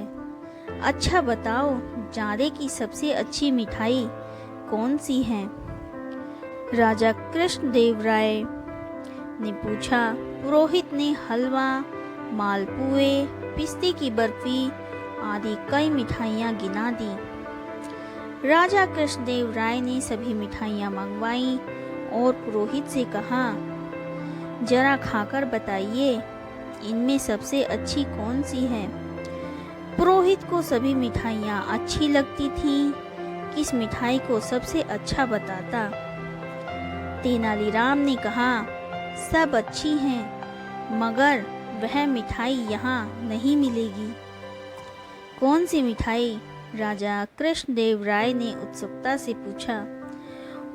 अच्छा बताओ, जाड़े की सबसे अच्छी मिठाई कौन सी है? राजा कृष्णदेव राय ने पूछा। पुरोहित ने हलवा, मालपुए, पिस्ते की बर्फी आदि कई मिठाइयाँ गिना दी। राजा कृष्णदेव राय ने सभी मिठाइयाँ मंगवाई और पुरोहित से कहा, जरा खाकर बताइए, इनमें सबसे अच्छी कौन सी है? पुरोहित को सभी मिठाइयाँ अच्छी लगती थीं। किस मिठाई को सबसे अच्छा बताता? तेनालीराम ने कहा, सब अच्छी हैं, मगर वह मिठाई यहाँ नहीं मिलेगी। कौन सी मिठाई? राजा कृष्णदेव राय ने उत्सुकता से पूछा।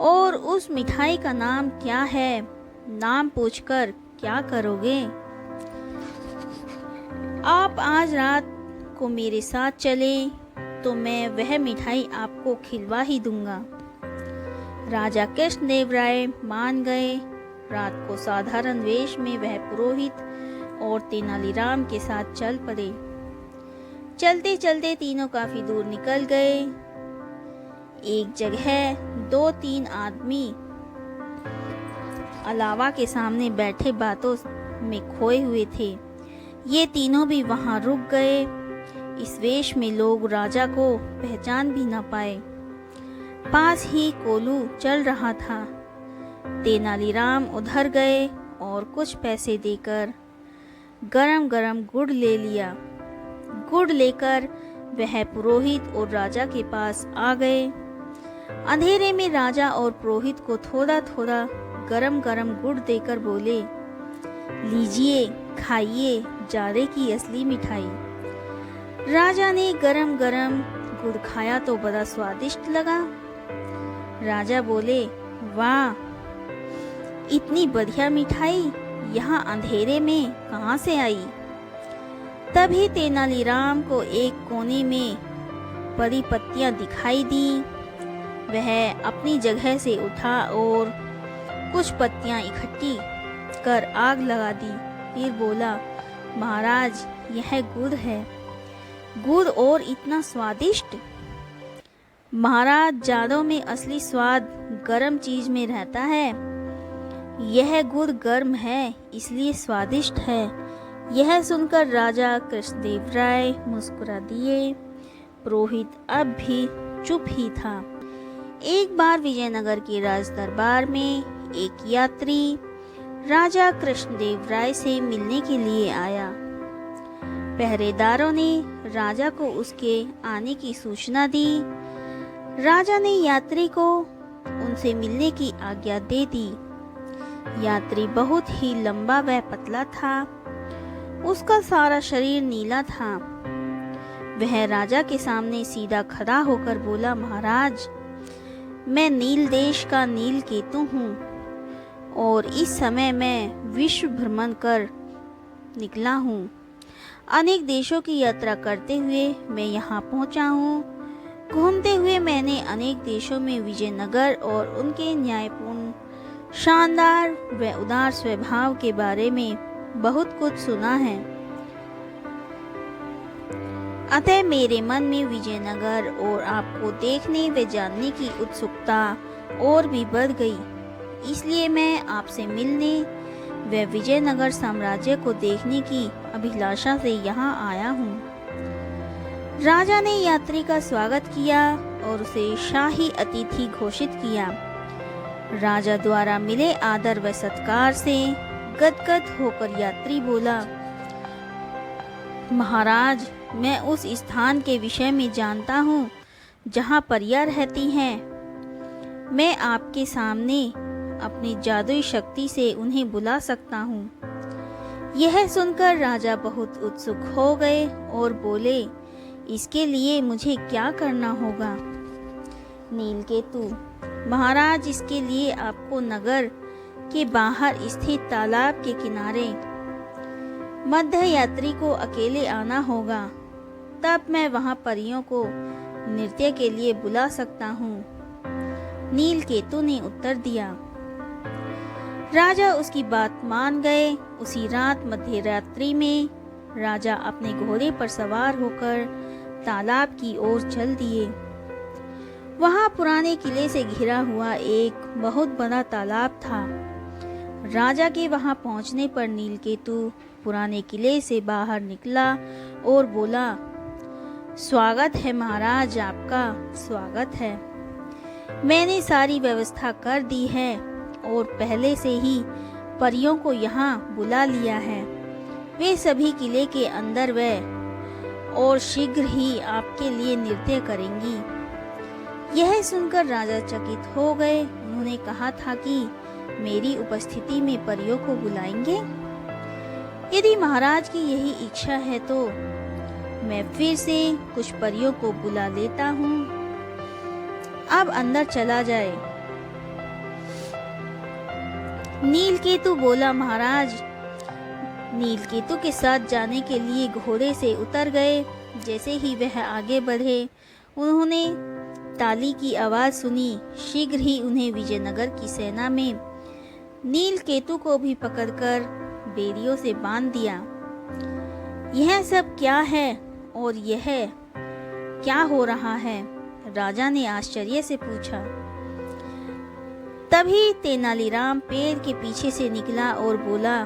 और उस मिठाई का नाम क्या है? नाम पूछकर क्या करोगे? आप आज रात को मेरे साथ चले तो मैं वह मिठाई आपको खिलवा ही दूंगा। राजा कृष्णदेव राय मान गए। रात को साधारण वेश में वह पुरोहित और तेनालीराम के साथ चल पड़े। चलते चलते तीनों काफी दूर निकल गए। एक जगह 2-3 आदमी अलावा के सामने बैठे बातों में खोए हुए थे। ये तीनों भी वहां रुक गए। इस वेश में लोग राजा को पहचान भी न पाए। पास ही कोलू चल रहा था। तेनालीराम उधर गए और कुछ पैसे देकर गरम गरम गुड़ ले लिया। गुड़ लेकर वह पुरोहित और राजा के पास आ गए। अंधेरे में राजा और पुरोहित को थोड़ा थोड़ा गरम गरम गुड़ देकर बोले, लीजिए, खाइए, जाड़े की असली मिठाई। राजा ने गरम गरम गुड़ खाया तो बड़ा स्वादिष्ट लगा। राजा बोले, वाह, इतनी बढ़िया मिठाई यहाँ अंधेरे में कहाँ से आई? तभी तेनालीराम को एक कोने में बड़ी पत्तियां दिखाई दी। वह अपनी जगह से उठा और कुछ पत्तियां इकट्ठी कर आग लगा दी। फिर बोला, महाराज, यह गुड़ है। गुड़ और इतना स्वादिष्ट? महाराज, जाड़ों में असली स्वाद गर्म चीज में रहता है। यह गुड़ गर्म है, इसलिए स्वादिष्ट है। यह सुनकर राजा कृष्णदेव राय मुस्कुरा दिए। पुरोहित अब भी चुप ही था। एक बार विजयनगर के राज दरबार में एक यात्री राजा कृष्णदेव राय से मिलने के लिए आया। पहरेदारों ने राजा को उसके आने की सूचना दी। राजा ने यात्री को उनसे मिलने की आज्ञा दे दी। यात्री बहुत ही लंबा व पतला था। उसका सारा शरीर नीला था। वह राजा के सामने सीधा खड़ा होकर बोला, महाराज, मैं नील देश का नीलकेतु हूँ और इस समय मैं विश्व भ्रमण कर निकला हूँ। अनेक देशों की यात्रा करते हुए मैं यहाँ पहुँचा हूँ। घूमते हुए मैंने अनेक देशों में विजयनगर और उनके न्यायपूर्ण, शानदार व उदार स्वभाव के बारे में बहुत कुछ सुना है। अतः मेरे मन में विजयनगर और आपको देखने व जानने की उत्सुकता और भी बढ़ गई। इसलिए मैं आपसे मिलने व विजयनगर साम्राज्य को देखने की अभिलाषा से यहाँ आया हूँ। राजा ने यात्री का स्वागत किया और उसे शाही अतिथि घोषित किया। राजा द्वारा मिले आदर व सत्कार से गदगद होकर यात्री बोला, महाराज, मैं उस स्थान के विषय में जानता हूँ जहाँ परियां रहती हैं। मैं आपके सामने अपनी जादुई शक्ति से उन्हें बुला सकता हूँ। यह सुनकर राजा बहुत उत्सुक हो गए और बोले, इसके लिए मुझे क्या करना होगा? नीलकेतु, महाराज, इसके लिए आपको नगर के बाहर स्थित तालाब के किनारे मध्य यात्री को अकेले आना होगा, तब मैं वहां परियों को नृत्य के लिए बुला सकता हूँ। नीलकेतु ने उत्तर दिया। राजा उसकी बात मान गए। उसी रात मध्यरात्रि में राजा अपने घोड़े पर सवार होकर तालाब की ओर चल दिए। वहां पुराने किले से घिरा हुआ एक बहुत बड़ा तालाब था। राजा के वहां पहुंचने पर नीलकेतु पुराने किले से बाहर निकला और बोला, स्वागत है महाराज, आपका स्वागत है। मैंने सारी व्यवस्था कर दी है और पहले से ही परियों को यहाँ बुला लिया है। वे सभी किले के अंदर और शीघ्र ही आपके लिए नृत्य करेंगी। यह सुनकर राजा चकित हो गए। उन्होंने कहा था कि मेरी उपस्थिति में परियों को बुलाएंगे। यदि महाराज की यही इच्छा है तो मैं फिर से कुछ परियों को बुला लेता हूँ। अब अंदर चला जाए। नीलकेतु बोला, महाराज। नीलकेतु के साथ जाने के लिए घोड़े से उतर गए। जैसे ही वह आगे बढ़े, उन्होंने ताली की आवाज सुनी। शीघ्र ही उन्हें विजयनगर की सेना में नीलकेतु को भी पकड़कर बेड़ियों से बांध दिया। यह सब क्या है और यह क्या हो रहा है? राजा ने आश्चर्य से पूछा। तभी तेनालीराम पेड़ के पीछे से निकला और बोला,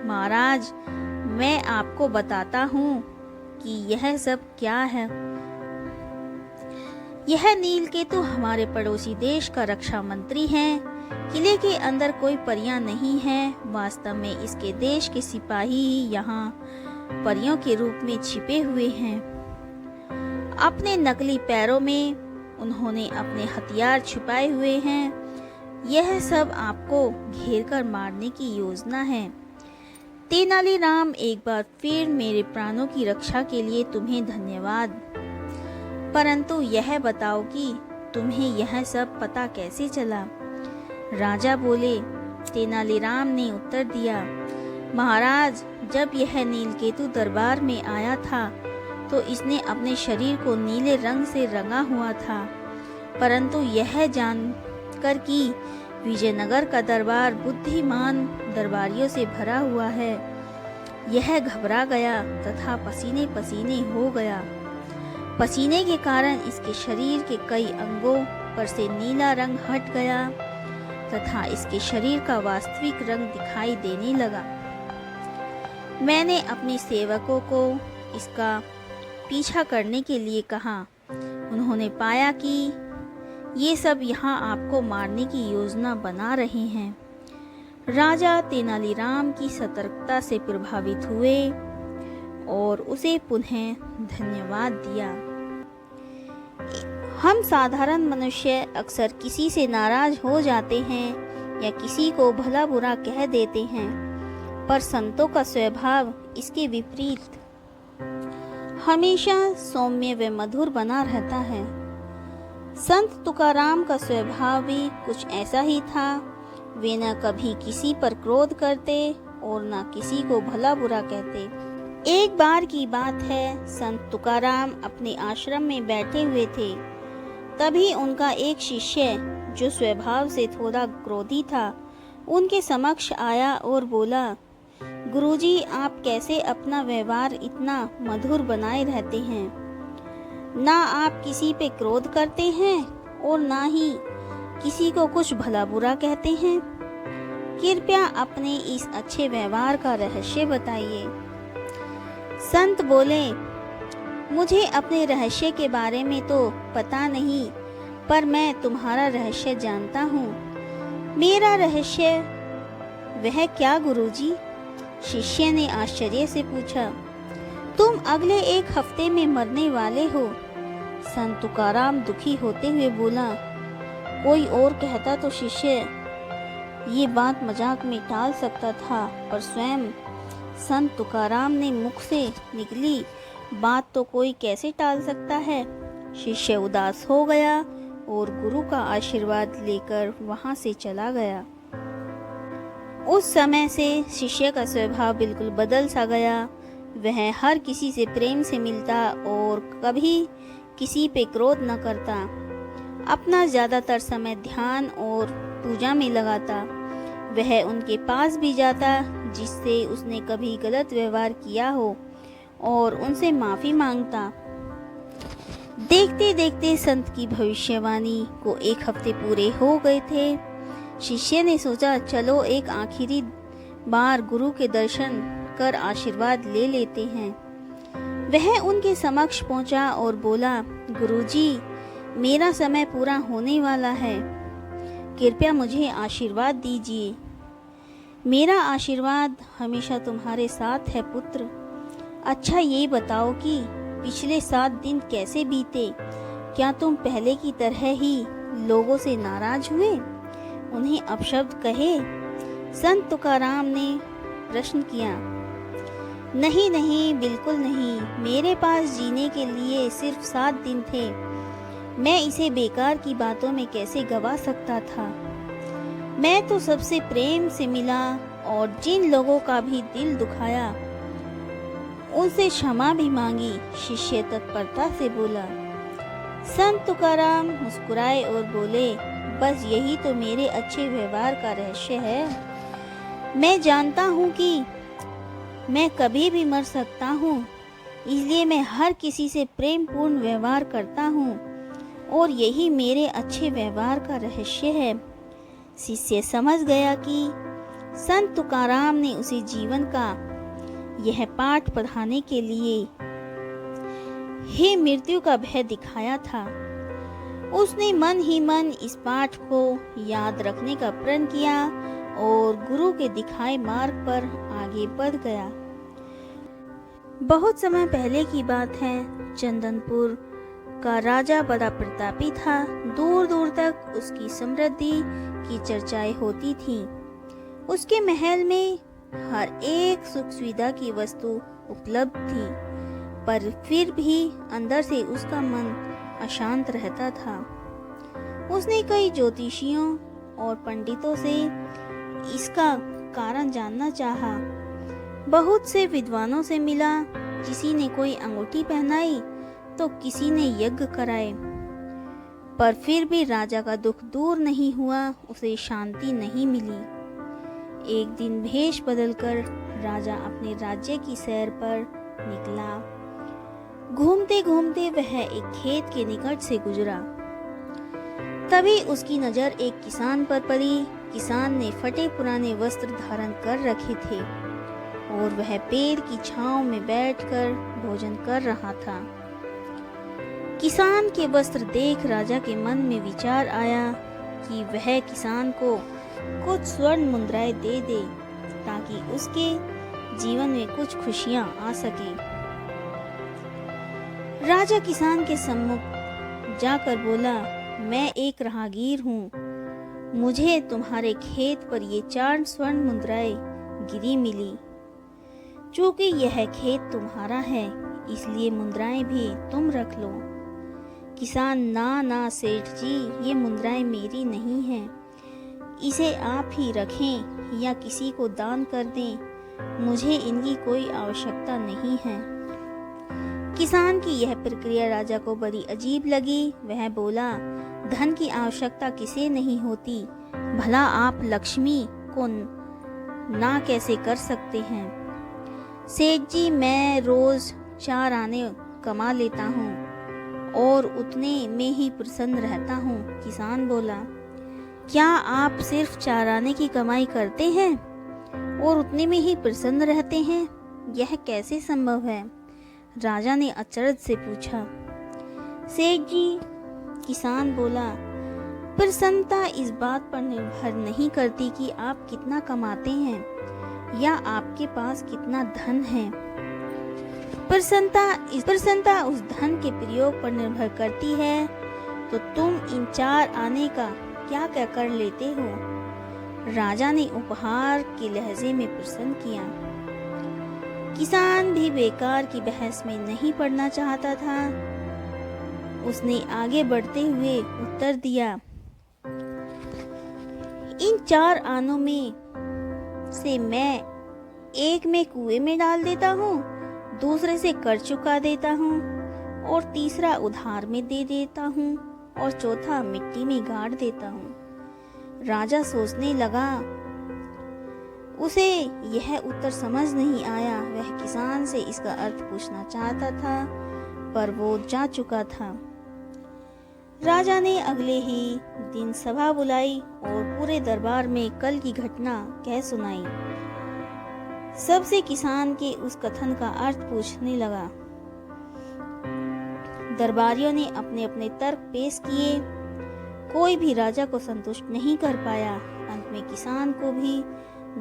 महाराज, मैं आपको बताता हूँ कि यह सब क्या है। यह नीलकेतु हमारे पड़ोसी देश का रक्षा मंत्री है। किले के अंदर कोई परियां नहीं है। वास्तव में इसके देश के सिपाही ही यहाँ परियों के रूप में छिपे हुए हैं। अपने नकली पैरों में उन्होंने अपने हथियार छुपाए हुए हैं। यह सब आपको घेरकर मारने की योजना है। तेनालीराम, एक बार फिर मेरे प्राणों की रक्षा के लिए तुम्हें धन्यवाद। परंतु यह बताओ कि तुम्हें यह सब पता कैसे चला? राजा बोले। तेनालीराम ने उत्तर दिया, महाराज, जब यह नीलकेतु दरबार में आया था तो इसने अपने शरीर को नीले रंग से रंगा हुआ था। परंतु यह जानकर कि विजयनगर का दरबार बुद्धिमान दरबारियों से भरा हुआ है, यह घबरा गया तथा पसीने पसीने हो गया। पसीने के कारण इसके शरीर के कई अंगों पर से नीला रंग हट गया तथा इसके शरीर का वास्तविक रंग दिखाई देने लगा। मैंने अपने सेवकों को इसका पीछा करने के लिए कहा। उन्होंने पाया कि ये सब यहाँ आपको मारने की योजना बना रहे हैं। राजा तेनालीराम की सतर्कता से प्रभावित हुए और उसे पुनः धन्यवाद दिया। हम साधारण मनुष्य अक्सर किसी से नाराज हो जाते हैं या किसी को भला बुरा कह देते हैं, पर संतों का स्वभाव इसके विपरीत हमेशा सौम्य व मधुर बना रहता है। संत तुकाराम का स्वभाव भी कुछ ऐसा ही था। वे न कभी किसी पर क्रोध करते और न किसी को भला बुरा कहते। एक बार की बात है, संत तुकाराम अपने आश्रम में बैठे हुए थे। तभी उनका एक शिष्य, जो स्वभाव से थोड़ा क्रोधी था, उनके समक्ष आया और बोला, गुरुजी, आप कैसे अपना व्यवहार इतना मधुर बनाए रहते हैं? ना आप किसी पे क्रोध करते हैं और ना ही किसी को कुछ भला बुरा कहते हैं। कृपया अपने इस अच्छे व्यवहार का रहस्य बताइए। संत बोले, मुझे अपने रहस्य के बारे में तो पता नहीं, पर मैं तुम्हारा रहस्य जानता हूँ। मेरा रहस्य वह क्या गुरुजी? शिष्य ने आश्चर्य से पूछा। तुम अगले एक हफ्ते में मरने वाले हो। संत तुकाराम दुखी होते हुए बोला। कोई और कहता तो शिष्य ये बात मजाक में टाल सकता था, पर स्वयं संत तुकाराम ने मुख से निकली बात तो कोई कैसे टाल सकता है। शिष्य उदास हो गया और गुरु का आशीर्वाद लेकर वहां से चला गया। उस समय से शिष्य का स्वभाव बिल्कुल बदल सा गया। वह हर किसी से प्रेम से मिलता और कभी किसी पे क्रोध न करता। अपना ज़्यादातर समय ध्यान और पूजा में लगाता। वह उनके पास भी जाता जिससे उसने कभी गलत व्यवहार किया हो और उनसे माफ़ी मांगता। देखते देखते संत की भविष्यवाणी को 1 हफ्ते पूरे हो गए थे। शिष्य ने सोचा चलो एक आखिरी बार गुरु के दर्शन कर आशीर्वाद ले लेते हैं। वह उनके समक्ष पहुंचा और बोला, गुरुजी, मेरा समय पूरा होने वाला है, कृपया मुझे आशीर्वाद दीजिए। मेरा आशीर्वाद हमेशा तुम्हारे साथ है पुत्र। अच्छा ये बताओ कि पिछले 7 दिन कैसे बीते? क्या तुम पहले की तरह ही लोगों से नाराज हुए, उन्हें अपशब्द कहे? संत तुकाराम ने प्रश्न किया। नहीं नहीं, बिल्कुल नहीं। मेरे पास जीने के लिए सिर्फ 7 दिन थे। मैं इसे बेकार की बातों में कैसे गवा सकता था। मैं तो सबसे प्रेम से मिला और जिन लोगों का भी दिल दुखाया उनसे क्षमा भी मांगी। शिष्य तत्परता से बोला। संत तुकाराम मुस्कुराए और बोले, बस यही तो मेरे अच्छे व्यवहार का रहस्य है। मैं जानता हूँ कि मैं कभी भी मर सकता हूँ, इसलिए मैं हर किसी से प्रेम पूर्ण व्यवहार करता हूँ और यही मेरे अच्छे व्यवहार का रहस्य है। शिष्य समझ गया कि संत तुकाराम ने उसे जीवन का यह पाठ पढ़ाने के लिए ही मृत्यु का भय दिखाया था। उसने मन ही मन इस पाठ को याद रखने का प्रण किया और गुरु के दिखाए मार्ग पर आगे बढ़ गया। बहुत समय पहले की बात है। चंदनपुर का राजा बड़ा प्रतापी था। दूर दूर तक उसकी समृद्धि की चर्चाएं होती थीं। उसके महल में हर एक सुख सुविधा की वस्तु उपलब्ध थी, पर फिर भी अंदर से उसका मन अशांत रहता था। उसने कई ज्योतिषियों और पंडितों से इसका कारण जानना चाहा। बहुत से विद्वानों से मिला। किसी ने कोई अंगूठी पहनाई तो किसी ने यज्ञ कराए, पर फिर भी राजा का दुख दूर नहीं हुआ। उसे शांति नहीं मिली। एक दिन भेष बदलकर राजा अपने राज्य की सैर पर निकला। घूमते घूमते वह एक खेत के निकट से गुजरा। तभी उसकी नजर एक किसान पर पड़ी। किसान ने फटे पुराने वस्त्र धारण कर रखे थे और वह पेड़ की छांव में बैठकर भोजन कर रहा था। किसान के वस्त्र देख राजा के मन में विचार आया कि वह किसान को कुछ स्वर्ण मुद्राएं दे दे ताकि उसके जीवन में कुछ खुशियां आ सके। राजा किसान के सम्मुख जाकर बोला, मैं एक राहगीर हूँ। मुझे तुम्हारे खेत पर ये 4 स्वर्ण मुद्राएं गिरी मिली। चूंकि यह खेत तुम्हारा है, इसलिए मुद्राएं भी तुम रख लो। किसान, ना सेठ जी, ये मुद्राएं मेरी नहीं हैं। इसे आप ही रखें या किसी को दान कर दें। मुझे इनकी कोई आवश्यकता नहीं है। किसान की यह प्रक्रिया राजा को बड़ी अजीब लगी। वह बोला, धन की आवश्यकता किसे नहीं होती, भला आप लक्ष्मी को ना कैसे कर सकते हैं। सेठ जी, मैं रोज 4 आने कमा लेता हूँ और उतने में ही प्रसन्न रहता हूँ। किसान बोला, क्या आप सिर्फ 4 आने की कमाई करते हैं और उतने में ही प्रसन्न रहते हैं? यह कैसे संभव है? राजा ने अचरज से पूछा। सेठ जी, किसान बोला, प्रसन्नता इस बात पर निर्भर नहीं करती कि आप कितना कमाते हैं या आपके पास कितना धन है। प्रसन्नता उस धन के प्रयोग पर निर्भर करती है। तो तुम इन 4 आने का क्या क्या कर लेते हो? राजा ने उपहार के लहजे में प्रश्न किया। किसान भी बेकार की बहस में नहीं पड़ना चाहता था। उसने आगे बढ़ते हुए उत्तर दिया, इन 4 आनों में से मैं एक में कुएं में डाल देता हूँ, दूसरे से कर्ज चुका देता हूँ और तीसरा उधार में दे देता हूँ और चौथा मिट्टी में गाड़ देता हूँ। राजा सोचने लगा। उसे यह उत्तर समझ नहीं आया। वह किसान से इसका अर्थ पूछना चाहता था, पर वो जा चुका था। राजा ने अगले ही दिन सभा बुलाई और पूरे दरबार में कल की घटना कह सुनाई। सबसे किसान के उस कथन का अर्थ पूछने लगा। दरबारियों ने अपने अपने तर्क पेश किए। कोई भी राजा को संतुष्ट नहीं कर पाया। अंत में किसान को भी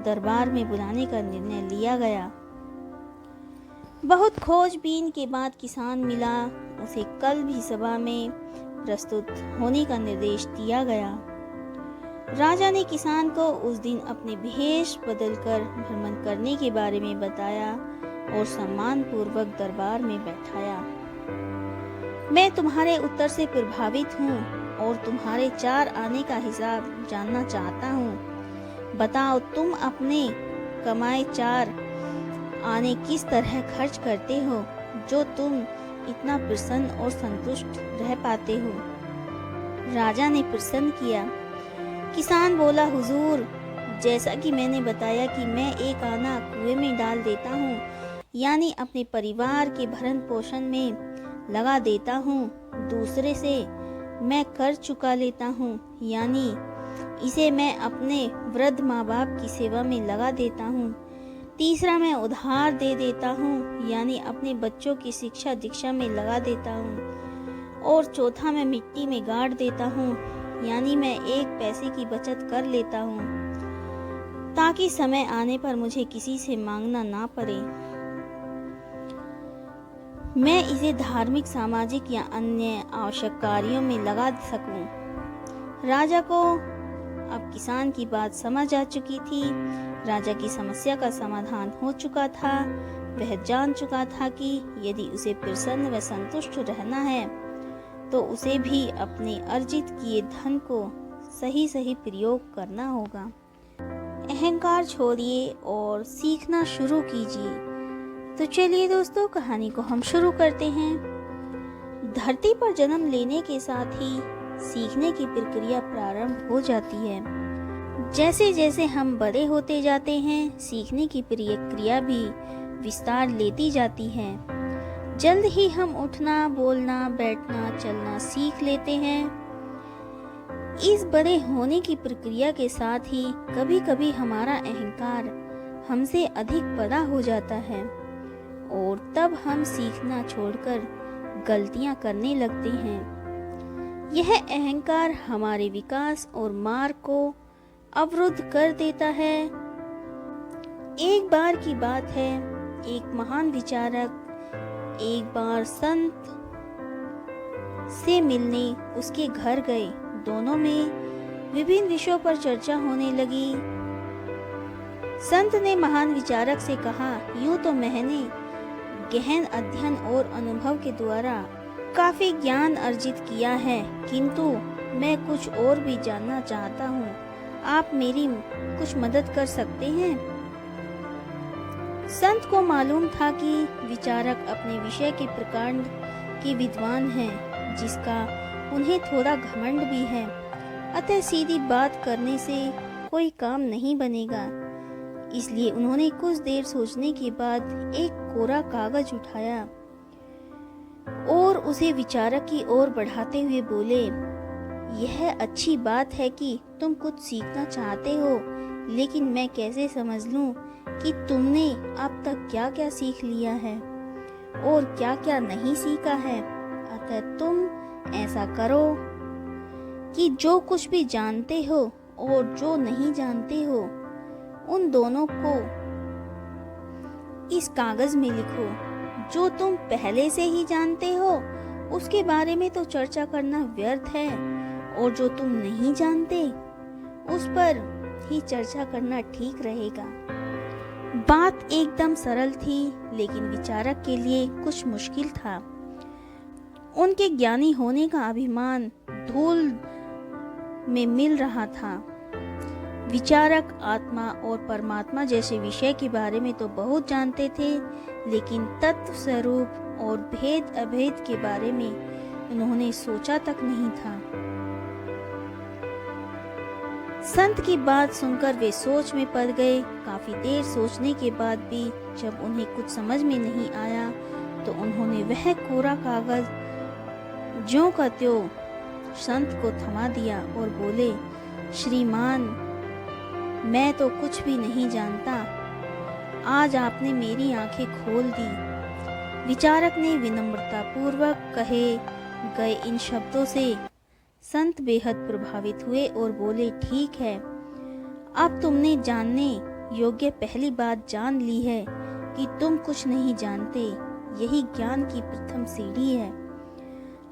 दरबार में बुलाने का निर्णय लिया गया। बहुत खोजबीन के बाद किसान मिला। उसे कल भी सभा में प्रस्तुत होने का निर्देश दिया गया। राजा ने किसान को उस दिन अपने भेष बदलकर भ्रमण करने के बारे में बताया और सम्मान पूर्वक दरबार में बैठाया। मैं तुम्हारे उत्तर से प्रभावित हूँ और तुम्हारे 4 आने का हिसाब जानना चाहता हूँ। बताओ, तुम अपने कमाए 4 आने किस तरह खर्च करते हो, जो तुम इतना प्रसन्न और संतुष्ट रह पाते हो। राजा ने प्रश्न किया। किसान बोला, हुजूर, जैसा कि मैंने बताया कि मैं 1 आना कुएं में डाल देता हूँ, यानी अपने परिवार के भरण पोषण में लगा देता हूँ। दूसरे से मैं कर्ज चुका लेता हूँ, यानी इसे मैं अपने वृद्ध माँ बाप की सेवा में लगा देता हूँ। तीसरा मैं उधार दे देता हूँ, यानी अपने बच्चों की शिक्षा दीक्षा में लगा देता हूँ। और चौथा मैं मिट्टी में गाड़ देता हूँ, यानी मैं 1 पैसे की बचत कर लेता हूँ, ताकि समय आने पर मुझे किसी से मांगना ना पड़े। मैं इसे धार्मिक, सामाजिक या अन्य आवश्यक कार्यों में लगा सकूं। राजा को अब किसान की बात समझ आ चुकी थी। राजा की समस्या का समाधान हो चुका था। वह जान चुका था कि यदि उसे प्रसन्न व संतुष्ट रहना है तो उसे भी अपने अर्जित किए धन को सही सही प्रयोग करना होगा। अहंकार छोड़िए और सीखना शुरू कीजिए। तो चलिए दोस्तों, कहानी को हम शुरू करते हैं। धरती पर जन्म लेने के साथ ही सीखने की प्रक्रिया प्रारंभ हो जाती है। जैसे जैसे हम बड़े होते जाते हैं, सीखने की प्रक्रिया भी विस्तार लेती जाती है। जल्द ही हम उठना, बोलना, बैठना, चलना सीख लेते हैं। इस बड़े होने की प्रक्रिया के साथ ही कभी कभी हमारा अहंकार हमसे अधिक बड़ा हो जाता है और तब हम सीखना छोड़कर गलतियां करने लगते हैं। यह अहंकार हमारे विकास और मार्ग को अवरुद्ध कर देता है। एक बार की बात है, एक महान विचारक एक बार संत से मिलने उसके घर गए। दोनों में विभिन्न विषयों पर चर्चा होने लगी। संत ने महान विचारक से कहा, यूं तो मैंने गहन अध्ययन और अनुभव के द्वारा काफी ज्ञान अर्जित किया है, किंतु मैं कुछ और भी जानना चाहता हूँ। आप मेरी कुछ मदद कर सकते हैं? संत को मालूम था कि विचारक अपने विषय के प्रकांड के विद्वान हैं, जिसका उन्हें थोड़ा घमंड भी है। अतः सीधी बात करने से कोई काम नहीं बनेगा। इसलिए उन्होंने कुछ देर सोचने के बाद एक कोरा कागज उठाया और उसे विचारक की ओर बढ़ाते हुए बोले, यह अच्छी बात है कि तुम कुछ सीखना चाहते हो, लेकिन मैं कैसे समझ लूं कि तुमने अब तक क्या क्या सीख लिया है और क्या क्या नहीं सीखा है। अतः तुम ऐसा करो कि जो कुछ भी जानते हो और जो नहीं जानते हो, उन दोनों को इस कागज में लिखो। जो तुम पहले से ही जानते हो उसके बारे में तो चर्चा करना व्यर्थ है, और जो तुम नहीं जानते उस पर ही चर्चा करना ठीक रहेगा। बात एकदम सरल थी, लेकिन विचारक के लिए कुछ मुश्किल था। उनके ज्ञानी होने का अभिमान धूल में मिल रहा था। विचारक आत्मा और परमात्मा जैसे विषय के बारे में तो बहुत जानते थे, लेकिन तत्व स्वरूप और भेद अभेद के बारे में उन्होंने सोचा तक नहीं था। संत की बात सुनकर वे सोच में पड़ गए। काफी देर सोचने के बाद भी जब उन्हें कुछ समझ में नहीं आया तो उन्होंने वह कोरा कागज ज्यों का त्यों संत को थमा दिया और बोले, श्रीमान, मैं तो कुछ भी नहीं जानता। आज आपने मेरी आंखें खोल दी। विचारक ने विनम्रता पूर्वक कहे गए इन शब्दों से संत बेहद प्रभावित हुए और बोले, ठीक है, अब तुमने जानने योग्य पहली बात जान ली है कि तुम कुछ नहीं जानते। यही ज्ञान की प्रथम सीढ़ी है।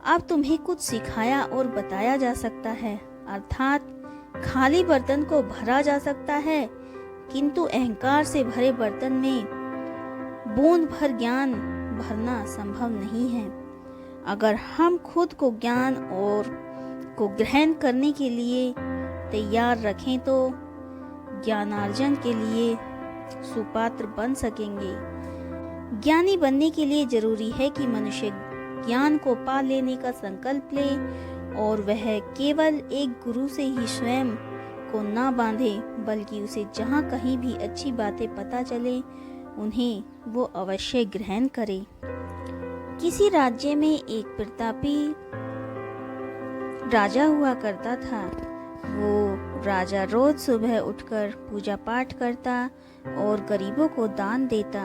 अब तुम्हें कुछ सिखाया और बताया जा सकता है, अर्थात खाली बर्तन को भरा जा सकता है, किंतु अहंकार से भरे बर्तन में बूंद भर ज्ञान भरना संभव नहीं है। अगर हम खुद को ज्ञान और को ग्रहण करने के लिए तैयार रखें तो ज्ञानार्जन के लिए सुपात्र बन सकेंगे। ज्ञानी बनने के लिए जरूरी है कि मनुष्य ज्ञान को पा लेने का संकल्प ले और वह केवल एक गुरु से ही स्वयं को ना बांधे, बल्कि उसे जहाँ कहीं भी अच्छी बातें पता चले उन्हें वो अवश्य ग्रहण करे। किसी राज्य में एक प्रतापी राजा हुआ करता था। वो राजा रोज सुबह उठकर पूजा पाठ करता और गरीबों को दान देता।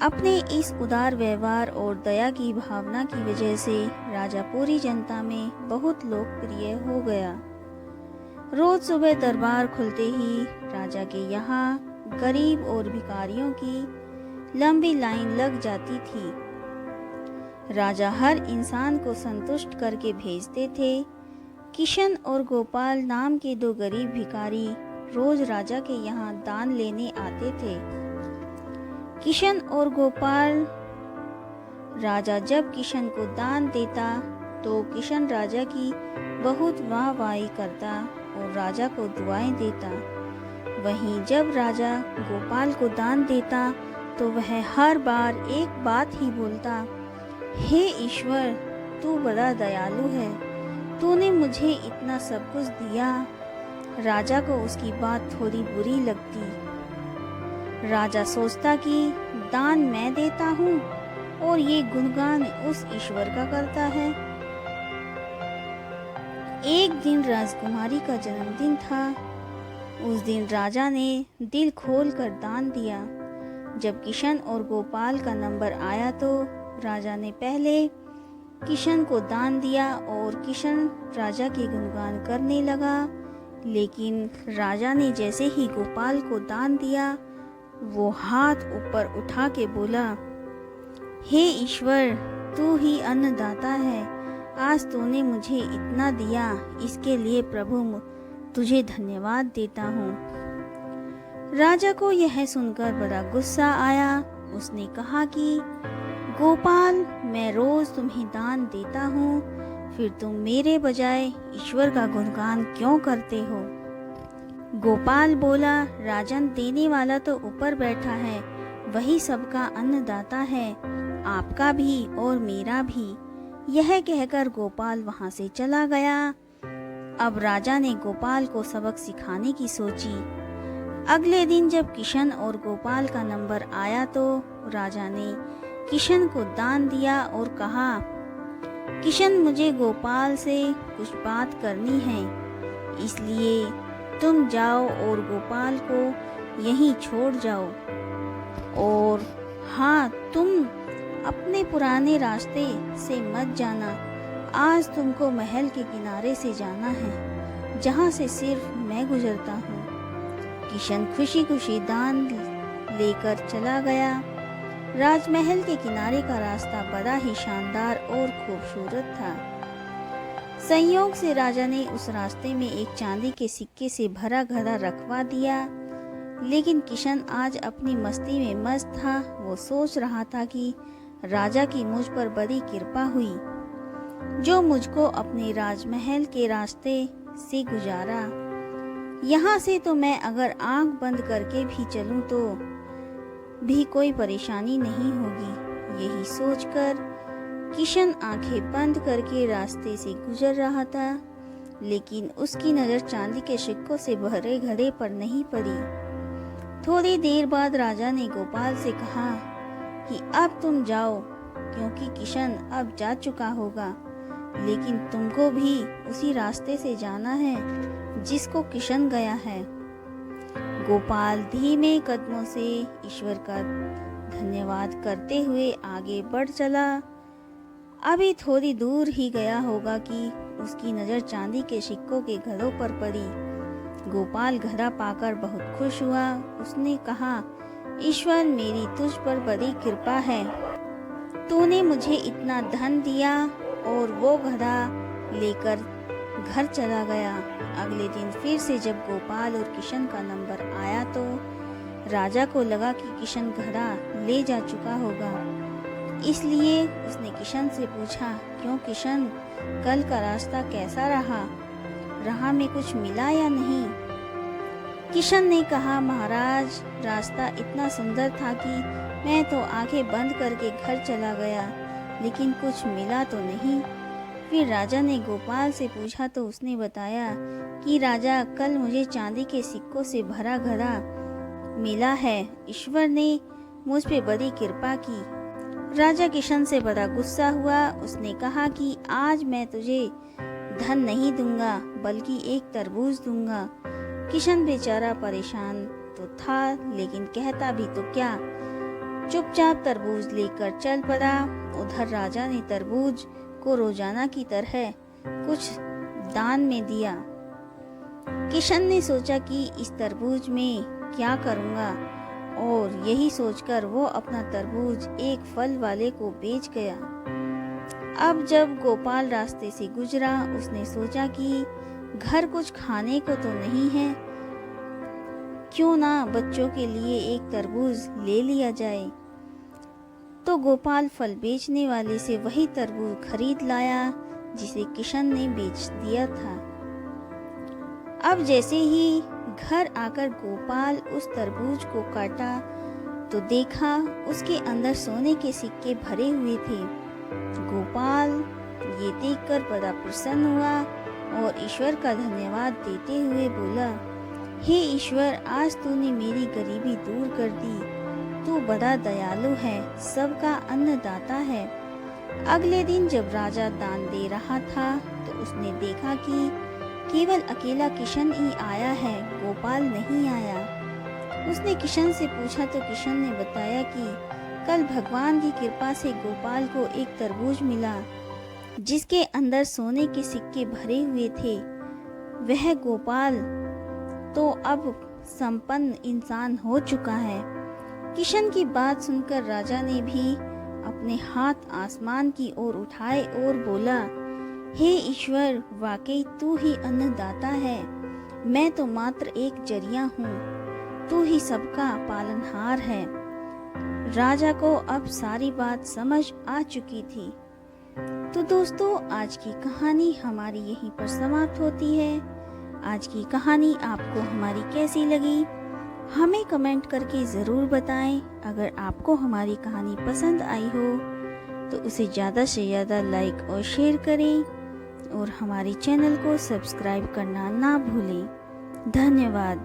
अपने इस उदार व्यवहार और दया की भावना की वजह से राजा पूरी जनता में बहुत लोकप्रिय हो गया। रोज सुबह दरबार खुलते ही राजा के यहाँ गरीब और भिखारियों की लंबी लाइन लग जाती थी। राजा हर इंसान को संतुष्ट करके भेजते थे। किशन और गोपाल नाम के दो गरीब भिखारी रोज राजा के यहाँ दान लेने आते थे। किशन और गोपाल, राजा जब किशन को दान देता तो किशन राजा की बहुत वाहवाही करता और राजा को दुआएं देता। वहीं जब राजा गोपाल को दान देता तो वह हर बार एक बात ही बोलता, हे ईश्वर, तू बड़ा दयालु है, तूने मुझे इतना सब कुछ दिया। राजा को उसकी बात थोड़ी बुरी लगती। राजा सोचता कि दान मैं देता हूँ और ये गुणगान उस ईश्वर का करता है। एक दिन राजकुमारी का जन्मदिन था। उस दिन राजा ने दिल खोल कर दान दिया। जब किशन और गोपाल का नंबर आया तो राजा ने पहले किशन को दान दिया और किशन राजा के गुणगान करने लगा। लेकिन राजा ने जैसे ही गोपाल को दान दिया, वो हाथ ऊपर उठा के बोला, हे ईश्वर, तू ही अन्नदाता है। आज तूने मुझे इतना दिया, इसके लिए प्रभु तुझे धन्यवाद देता हूँ। राजा को यह सुनकर बड़ा गुस्सा आया। उसने कहा कि गोपाल, मैं रोज तुम्हें दान देता हूँ, फिर तुम मेरे बजाय ईश्वर का गुणगान क्यों करते हो? गोपाल बोला, राजन, देने वाला तो ऊपर बैठा है, वही सबका अन्नदाता है, आपका भी और मेरा भी। यह कहकर गोपाल वहां से चला गया। अब राजा ने गोपाल को सबक सिखाने की सोची। अगले दिन जब किशन और गोपाल का नंबर आया तो राजा ने किशन को दान दिया और कहा, किशन, मुझे गोपाल से कुछ बात करनी है, इसलिए तुम जाओ और गोपाल को यहीं छोड़ जाओ। और हाँ, तुम अपने पुराने रास्ते से मत जाना। आज तुमको महल के किनारे से जाना है, जहाँ से सिर्फ मैं गुजरता हूँ। किशन खुशी खुशी दान लेकर चला गया। राजमहल के किनारे का रास्ता बड़ा ही शानदार और खूबसूरत था। संयोग से राजा ने उस रास्ते में एक चांदी के सिक्के से भरा घड़ा रखवा दिया। लेकिन किशन आज अपनी मस्ती में मस्त था। वो सोच रहा था कि राजा की मुझ पर बड़ी कृपा हुई, जो मुझको अपने राजमहल के रास्ते से गुजारा। यहाँ से तो मैं अगर आंख बंद करके भी चलूं तो भी कोई परेशानी नहीं होगी। यही सोचकर किशन आंखें बंद करके रास्ते से गुजर रहा था, लेकिन उसकी नज़र चांदी के सिक्कों से भरे घड़े पर नहीं पड़ी। थोड़ी देर बाद राजा ने गोपाल से कहा कि अब तुम जाओ, क्योंकि किशन अब जा चुका होगा, लेकिन तुमको भी उसी रास्ते से जाना है जिसको किशन गया है। गोपाल धीमे कदमों से ईश्वर का धन्यवाद करते हुए आगे बढ़ चला। अभी थोड़ी दूर ही गया होगा कि उसकी नज़र चांदी के सिक्कों के घड़ों पर पड़ी। गोपाल घड़ा पाकर बहुत खुश हुआ। उसने कहा, ईश्वर, मेरी तुझ पर बड़ी कृपा है। तूने मुझे इतना धन दिया। और वो घड़ा लेकर घर चला गया। अगले दिन फिर से जब गोपाल और किशन का नंबर आया तो राजा को लगा कि किशन घड़ा ले जा चुका होगा। इसलिए उसने किशन से पूछा, क्यों किशन, कल का रास्ता कैसा रहा? राह में कुछ मिला या नहीं? किशन ने कहा, महाराज, रास्ता इतना सुंदर था कि मैं तो आंखें बंद करके घर चला गया, लेकिन कुछ मिला तो नहीं। फिर राजा ने गोपाल से पूछा तो उसने बताया कि राजा, कल मुझे चांदी के सिक्कों से भरा घड़ा मिला है। ईश्वर ने मुझ पे बड़ी कृपा की। राजा किशन से बड़ा गुस्सा हुआ। उसने कहा कि आज मैं तुझे धन नहीं दूंगा, बल्कि एक तरबूज दूंगा। किशन बेचारा परेशान तो था, लेकिन कहता भी तो क्या। चुपचाप तरबूज लेकर चल पड़ा। उधर राजा ने तरबूज को रोजाना की तरह कुछ दान में दिया। किशन ने सोचा कि इस तरबूज में क्या करूंगा, और यही सोचकर वो अपना तरबूज एक फल वाले को बेच गया। अब जब गोपाल रास्ते से गुजरा, उसने सोचा कि घर कुछ खाने को तो नहीं है, क्यों ना बच्चों के लिए एक तरबूज ले लिया जाए। तो गोपाल फल बेचने वाले से वही तरबूज खरीद लाया जिसे किशन ने बेच दिया था। अब जैसे ही घर आकर गोपाल उस तरबूज को काटा तो देखा उसके अंदर सोने के सिक्के भरे हुए थे। गोपाल ये देखकर बड़ा प्रसन्न हुआ और ईश्वर का धन्यवाद देते हुए बोला, हे ईश्वर, आज तूने मेरी गरीबी दूर कर दी। तू बड़ा दयालु है, सबका अन्नदाता है। अगले दिन जब राजा दान दे रहा था तो उसने देखा कि केवल अकेला किशन ही आया है, गोपाल नहीं आया। उसने किशन से पूछा तो किशन ने बताया कि कल भगवान की कृपा से गोपाल को एक तरबूज मिला जिसके अंदर सोने के सिक्के भरे हुए थे। वह गोपाल तो अब संपन्न इंसान हो चुका है। किशन की बात सुनकर राजा ने भी अपने हाथ आसमान की ओर उठाए और बोला, हे ईश्वर, वाकई तू ही अन्नदाता है। मैं तो मात्र एक जरिया हूँ, तू ही सबका पालनहार है। राजा को अब सारी बात समझ आ चुकी थी। तो दोस्तों, आज की कहानी हमारी यहीं पर समाप्त होती है। आज की कहानी आपको हमारी कैसी लगी, हमें कमेंट करके ज़रूर बताएं। अगर आपको हमारी कहानी पसंद आई हो तो उसे ज़्यादा से ज़्यादा लाइक और शेयर करें, और हमारे चैनल को सब्सक्राइब करना ना भूलें। धन्यवाद।